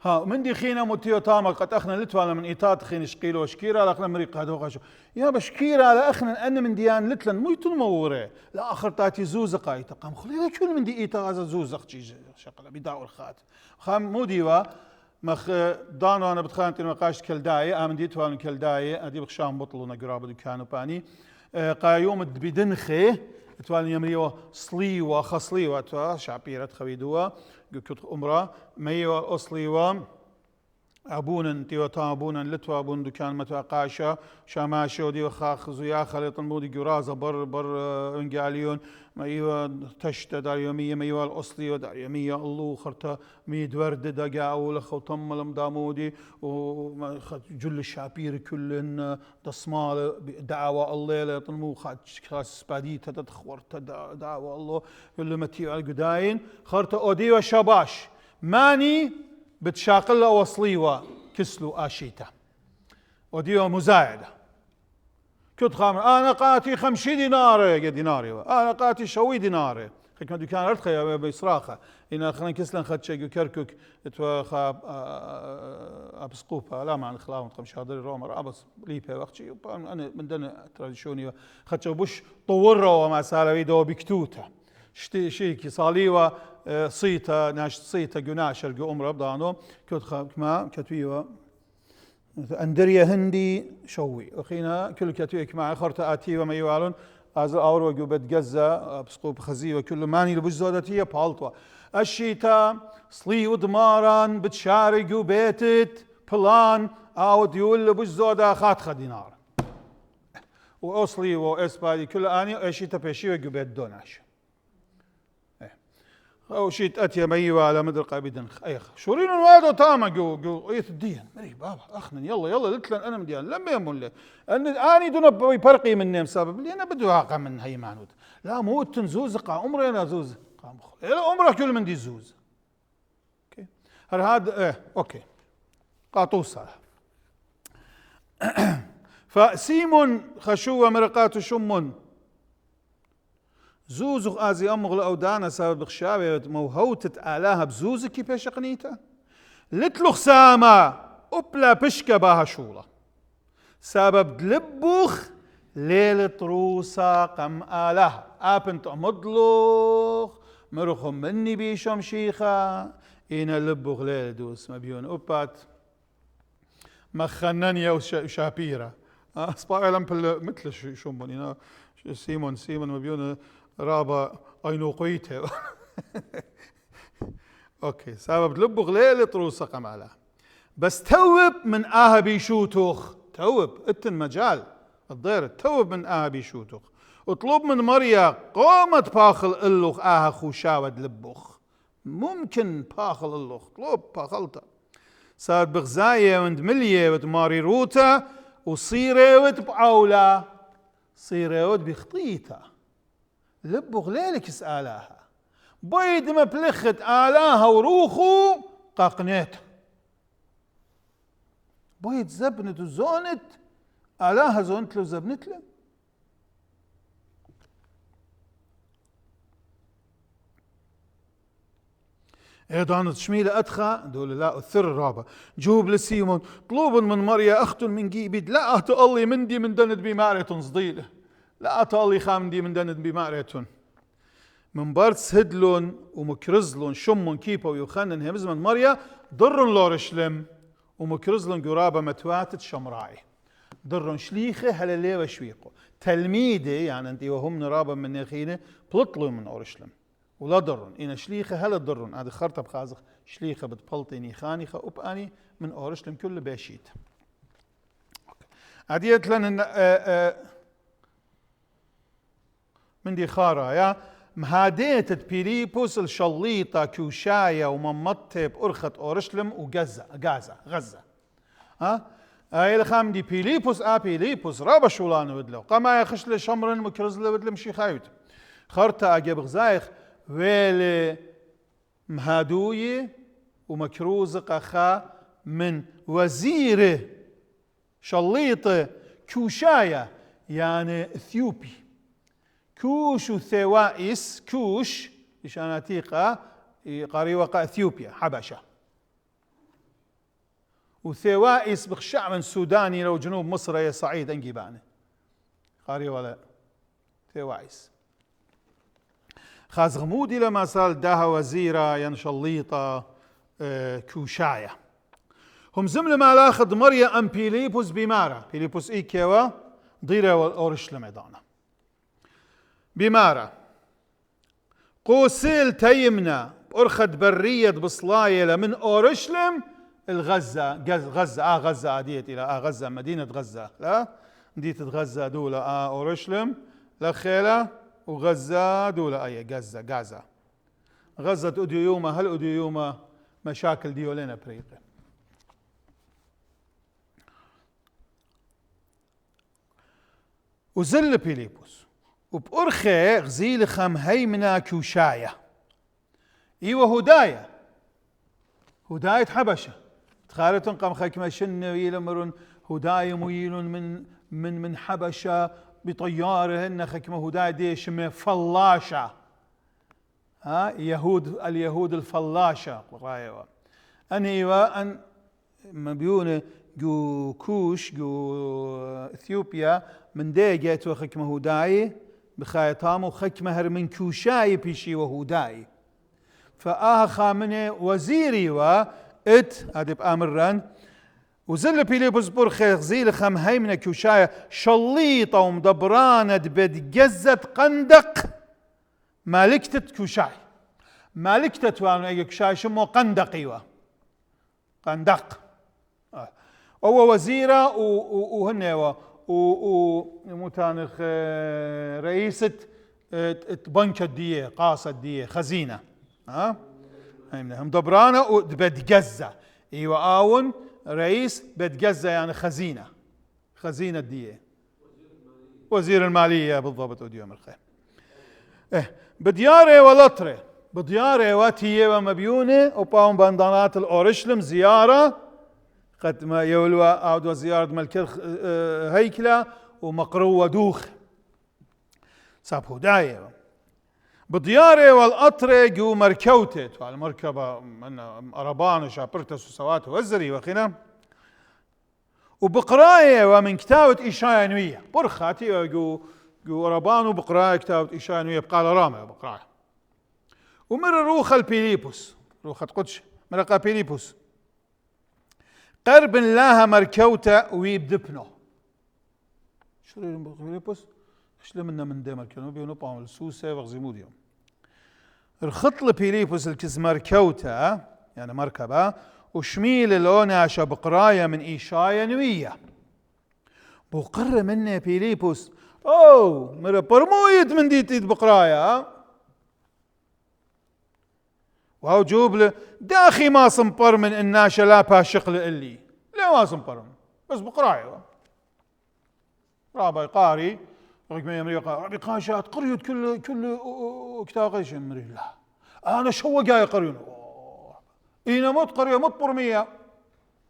ها من دي خينا متيو تاما قد أخنا لتوانا من إيتات خين شقيلو وشكيرا لأخنا مريق هدو غاشو يا بشكيرا لأخنا أن من ديان لتلن ميتو الموري لآخر تاتي زوزق آيتا قام خلينا كل من دي إيتا غازا زوزق شقلا بداو الخات خام مو ديوا مخ دانو أنا بتخانتي المقاش كالداي آمن دي توانو كالداي أدي بخشام بطلونا قرابة دكانو باني قايوم بدنخي توان يمريوا صليوا خصليوا توا شعبيرة خويدوا كت أمرا ميوا أصليوا أبونا تيوا تابونا لتوا أبون دكان متوا قاشا شاماشا ودي وخاخ زويا خليط المودي جرازة بر انجاليون ميوا تشتا دار يومية ميوا الأصلي ودار يومية الله خرطة ميد ورد دقا أول خوطم المدامودي وجل الشابير كلن تصمال دعوة الله لطنمو خاص باديتا تدخورت دعوة الله كل متيو على القداين خرطة أودي وشاباش ماني بتشاقل وصليوا كسلو آشيتا وديو مزايدة كنت خامر أنا قاتي 50 دينار ديناري أنا قاتي شوي ديناري خيك دكان أرتخي بإصراخة إن خلنا كسلن خد شيء كركك توا خاب أبسقوبها لا مع الخلاهم خمس هذا الرومر أبس ليبه وقت شيء أنا من دنا تراديشوني خد شو بوش طوروا وما سالوا يدو بكتوته شيء صاليوا صيتا ناش صيتا جناشر جو أمر بدانو كنت خاب ما كتويوا أندريا هندي شوي أخينا كل كتويك مع خرطة آتي وما يوالون هذا أور وجوبت جزة بسقوب خزي وكل ماني لبجزودتية بالطوا الشيتا صلي ودماران بتشارجو بيتت بلان أو ديول لبجزودة خاتخ دينار وأصلي وإسباني كل آني الشيتا بيشي وجوبت دوناش أو شيت أتي ميوا على مدر قابيدن أيخ شورين وادو تاما جو أيت الدين مري بابا أخنن يلا لتلن أنا مديان لما يمون لي أني دون يبرقي من نيم سبب لي أنا بدو عاقا من هي معنود لا موت زوز قا عمري أنا زوز قام إلا عمره كل من دي زوز أوكي هذا أوكي قاطوسة فسيمون خشوة مرقات شمون زوزخ آزي أمغل أو دانا سبب بخشابة موهوتت آلاها بزوزك كي بيش قنيتا لتلوخ ساما أبلا بشكا باها شولا سبب دلبوخ ليلة روسا قم آلاها آبنت أمدلوخ مرخم مني بيشم شيخا إنا لبوخ ليلة دوس ما بيون أبات مخنن يو شابيرا سبايلم مثل شومون سيمون ما بيون رابا أينوقيته أوكي سبب لبوخ ليلة روسا قم آلاها بس توب من آهبي شوتوخ توب اتن مجال الضير توب من آهبي شوتوخ اطلب من مريا قومت باخل اللوخ آها خوشاود لبوخ ممكن باخل اللوخ طلب باخلتا صار بغزاية وند ملية وتماري روتا وصيري وتبعولا صيري وتبخطيتا لبوخ ليلك اسألاها بيد ما بلخت آلاها وروخو قاقنيتا بيد زبنت وزونت آلاها زونت له زبنت له ايضا تشميله ادخى دول لا الثر الرابع جوب لسيمون طلوب من مريا اخت من جيبيد لا اتالي مندي من دند بمارة صديله لا اتالي خامدي من دند بمارة من بارتس هدلون ومكرزلون شمون كيبا ويخنن همز من مريا ضرن لورشلم ومكرزلن قرابة متواتت شمراعي ضرن شليخة هلا ليه وشويقو تلميذي يعني انتي وهم نرابة من نخينة بلطلوا من أورشلم ولا ضرن إن شليخة هلا ضرن هذا خرطة بخازخ شليخة بتبلطيني خانيخة وبأني من أورشلم كل باشيت عديت لنا من دي خارة يا مهاديت بيليبوس الشليطة كوشاية وممطة بأرخة أورشلم غزة ها هاي الخام دي بيليبوس بيليبوس رابا شولان ودلو قما يخش لشمرن مكرزل ودلو مشي خايوت خرطة أجيب غزايخ ويلي مهادوية ومكروز قخا من وزيره شليطة كوشاية يعني اثيوبي كوش وثوائس كوش إشاناتيقة قريوة اثيوبيا حبشة وثوائس بخشع من سوداني لو جنوب مصر يا صعيد انجيبانه قريوة لا ثوائس خاز غمودي لما سال داها وزيرة ينشليطة كوشاية هم زمل ما لاخذ مريا ام بيليبوس بمارة بيليبوس ايكيوا ضيرة والأورشلم ايضانا بمارة قوسيل تيمنا بأرخد برية بصلايلة من أورشلم الغزة غزة ديت إلى غزة مدينة غزة لا ديت غزة دولة أورشلم لخيلة وغزة دولة أي غزة أديوما هل أديوما مشاكل ديولنا بريقة وزل بيليبوس وبأرخي غزيل خم هيمنا كوشاية إيوه هداية حبشة تخالتن قام خكمة شن ويلمرن هداية مويلون من حبشة بطيارهن خكمة هداية ديش من فلاشة اليهود الفلاشة أن مبيونة جو كوش جو إثيوبيا من ديجت وخكمة هداية بخايطام وخكمة هر من كوشاي بيشي وهداية فآخا وزيري أدب آمران وزل بيليبوس برخي غزيل خم هيمنة كوشاية شليطة ومدبرانة بدجزة قندق مالكتة كوشاي مالكتة وانو كوشاي شمو قندقي قندق هو وزيرة وهن ومتانخ رئيسة بنك الدية قاصة الدية خزينة هم دبرانة وبتجزة ايوه آون رئيس بتجزة يعني خزينة الدية وزير المالية بالضبط وديوم الخير بديارة ولطرة بديارة واتية ومبيونة وباون بندانات الأورشلم زيارة قد ما يولوا أعدوا زيارة ملك هيكلة ومقرو ودوخ صاب هداية بديارة والأطرة جو مركوتت على مركبة من أربان وشابرتس وسوات وزري وخنا وبقراية ومن كتابة إشايا نوية برخاتي وجو أربان وبقراية كتابة إشايا نوية بقال رامة بقراية ومر روخ البيليبوس روخة قدش مرقى بيليبوس قرب لها مركوتة ويبدبنو شو بيليبوس شلمنا من دي مركوتة بيونو السوسة وغزيموديوم الخطل بيليبوس الكز مركوتة يعني مركبة وشميل الأوناشة بقراية من إيشايا نوية بقر مني بيليبوس مرة برمويد من ديتيد بقراية وهو جوب له داخي ما صنبر من الناشة لا باشق لإلي لا ما صنبر بس بقراية رابع قاري رقم يمري رابي قاشات قريت كل كتاب قيش يمري لا أنا شو جاي قريون إنا موت قرية موت برمية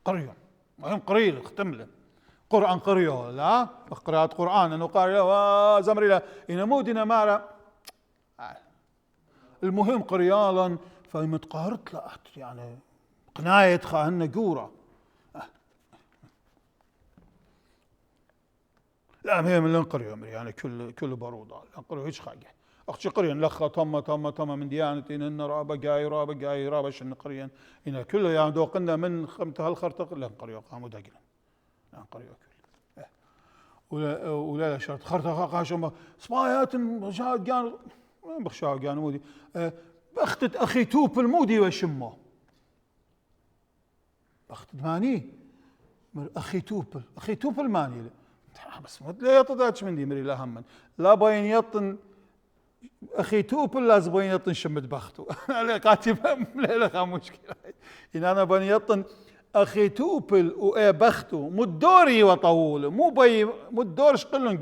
قريون مهم قريل ختم له قرآن قرية لا قراءة قرآن أنه قاري له زمري له إنا موت إنا مارا المهم قريالا فمتقهرت لا يعني قناية خاهن جورة لا هي من القرية يعني كل برودة القرية هيش خاجة أختي قرية لخا طم من ديانة إن رابا جاي رابا شن قرية إن كله يعني دوقنا من خمت هالخرطق لا قرية قاموا دقنا لا قرية كل ولا شرط خرطق قاشم صبايات مشاهد جان بخشاو جان مودي بختت أخي توب المودي وشمه بختت ماني أخي توب الماني بس لا يطداتش من دي مري لا هم لا باين يطن أخي توب لازم باين يطن شمت بخته أنا كاتب لا مشكلة إن أنا باين يطن أخي توبل وبخته مدوري وطول مو الدورش كلهم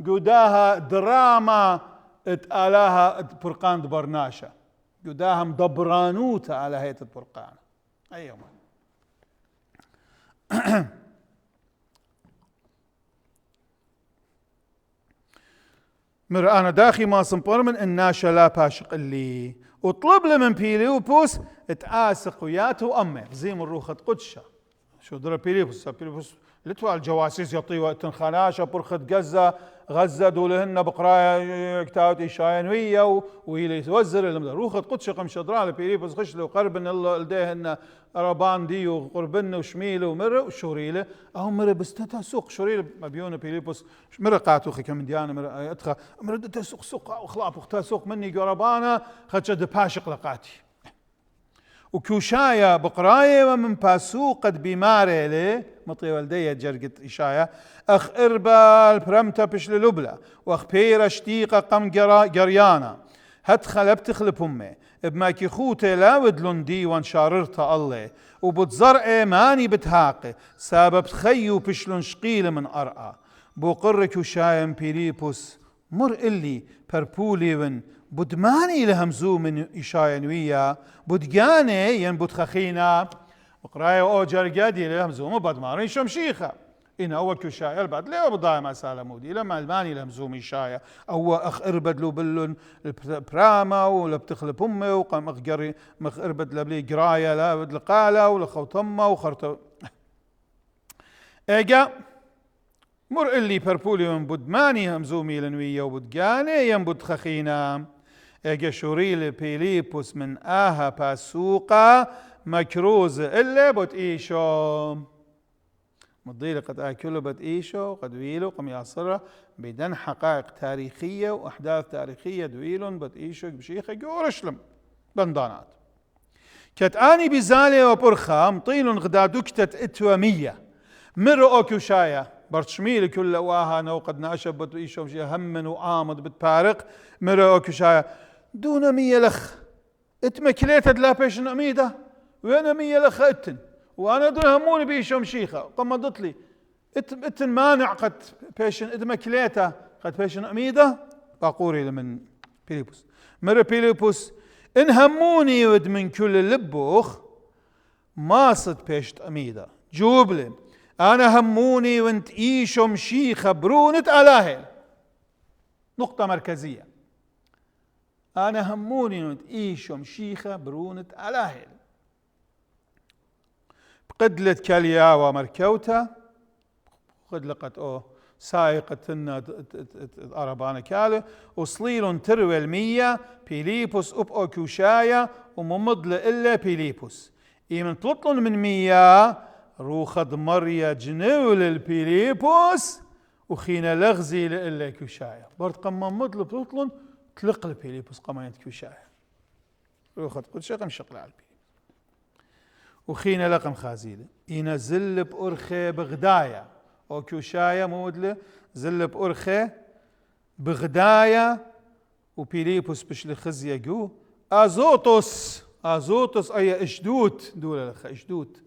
جوداها دراما اتقالاها برقان دبرناشا جوداها مدبرانوتا على هيئة البرقان أيوة مر أنا داخي ما صنبر من الناشا لا باشق اللي وطلب له من بيليبوس اتعاسق وياته وأمه زي من روخة قدشة شو درا بيليبوس لتوا الجواسيس يطي وقت خناشة برخة غزة دولهن بقرايا كتاوت إيشاينوية ويلي يتوزر روخة قدش قم شدران بيليبوس خشل وقربن الله لديهن ربان دي وقربن وشميل ومر وشوريله أو مر بستتا سوق شوريله مبيون بيليبوس مر قاتوخي كم ديانا مر أدخل مر دتا سوق وخلاف وقتها سوق مني قربانا خدشد باشق لقاتي وكوشايا بقراية ومن باسو قد بماري لي مطي والدية جرقت إشايا أخ إربال برمتا بشل لبلا وأخ بيرا شتيقة قم قريانا هتخل بتخلب أمي بماكي خوتي لا ودلون دي وانشاررتا الله وبتزرع ماني بتهاقي سبب خيو بشلون شقيل من أرقى بوقر كوشايا بيليبوس مر إلي بربولي ون بدماني لهمزو من إشاينوية بدجاني ين بدخخينا وقراية أو جرقادي لهمزو مو بدمارين شمشيخة إن أول كشاية بعد ليه بضايع مسألة مودي لما الماني لهمزو من إشاية أو أخ إربد لو بلون البراما ولا بتخلب أمي وقام أخجري مخ إربد لبلي قراية لا بد لقالة ولا خوتمة وخرطة إيجا مر اللي بربولي من بدماني همزو ميلنوية وبدجاني ين بدخخينا اجا شوريل بيليبوس من آها باسوقا مكروز إلا بوت إيشو مضيلة قد آكله بوت إيشو قد ويلو قم يعصره بدن حقائق تاريخية وأحداث تاريخية دويلون بوت إيشو بشيخة جورشلم بندانات كتاني بزالي وبرخا مطيلون غدا دكتت إتوامية مرو أوكوشايا برشميل كل واها نو قد ناشب بوت إيشو مشي همن وآمد بتبارق مرو أوكوشايا دون مية لخ اتمكليت لا بيشن أميدة وانا مية لخ اتن وانا دون هموني بيشو مشيخة قمضت لي اتن مانع قد بيشن اتمكليتا قد بيشن أميدة باقوري لمن بيليبوس مر بيليبوس ان هموني ود من كل اللبوخ ما صد بيشت أميدة جوبلي انا هموني وانت ايشو مشيخة برونت الاهل نقطة مركزية أنا هموني وانت إيشو مشيخة برونة ألاهل بقدلة كاليا ومركوتا قد لقت سايقة أربانا كالي وصليلون تروي المية بيليبوس أب كوشايا وممضل إلا بيليبوس إيمن تطلن من مية روخد مريا جنول البيليبوس وخينا لغزي لإلا كوشايا برد قمم مضل بتطلن تلق البيليبوس قمانت كوشايا روخد قد شقم شقل على البيليبوس وخينا لقم خازيلة ينزل بأرخي بغدايا أو كوشايا مودلة زل بأرخي بغدايا وبيليبوس بشل خزية جو أزوتوس أي إشدوت دولة لخ إشدوت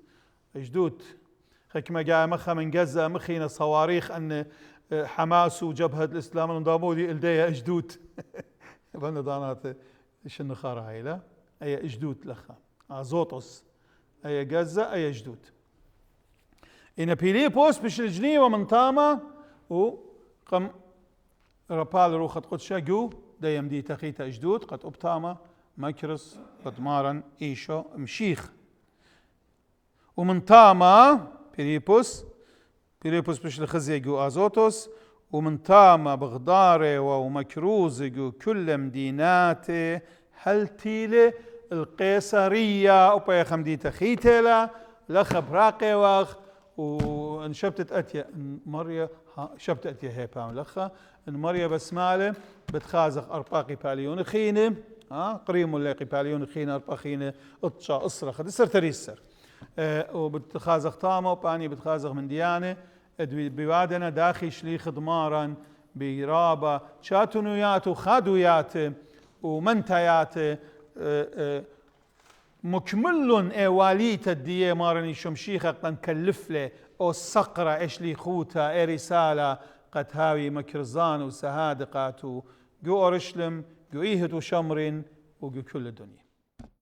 كما جاء مخا من جزة مخينا صواريخ أن حماس وجبهة الإسلام النضامودي إلديها إشدوت بندانات شنو خار هاي لا أي إشدوت لخا أزوتوس أي جزة أي إشدوت إن بيليبوس بشل جنيوة من تاما وقم ربال روخت قدشة جو دايم دي تخيتا إشدوت قد أبتاما مكرس قد مارن إيشو مشيخ ومن تاما بيليبوس بشل خزي جو أزوتوس ومن تاما بغداري ومكروزي جو كل مديناتي هلتيلي القيصرية وبايا خمدي تخيتلا لخبراقي واخ وانشبتت أتيا مريا شبت أتيا هي بام لخا ان مريا بسمالة بتخازق أرباقي باليون خينة قريم لاقي باليون خينة أرباقينة اطشا أسرة خد سر تريسر وبتخازق طامة وباني بتخازق من ديانة بوادنا داخي شليخ ضمارا برابة شاتونيات وخادويات ومنتيات مكمل ايواليت الديه مارني شمشيخة قد كلفله او الصقرة اشلي خوتا اي رسالة قد هاوي مكرزان وسهادقات جو اورشلم جو ايهت وشمرين وجو كل الدنيا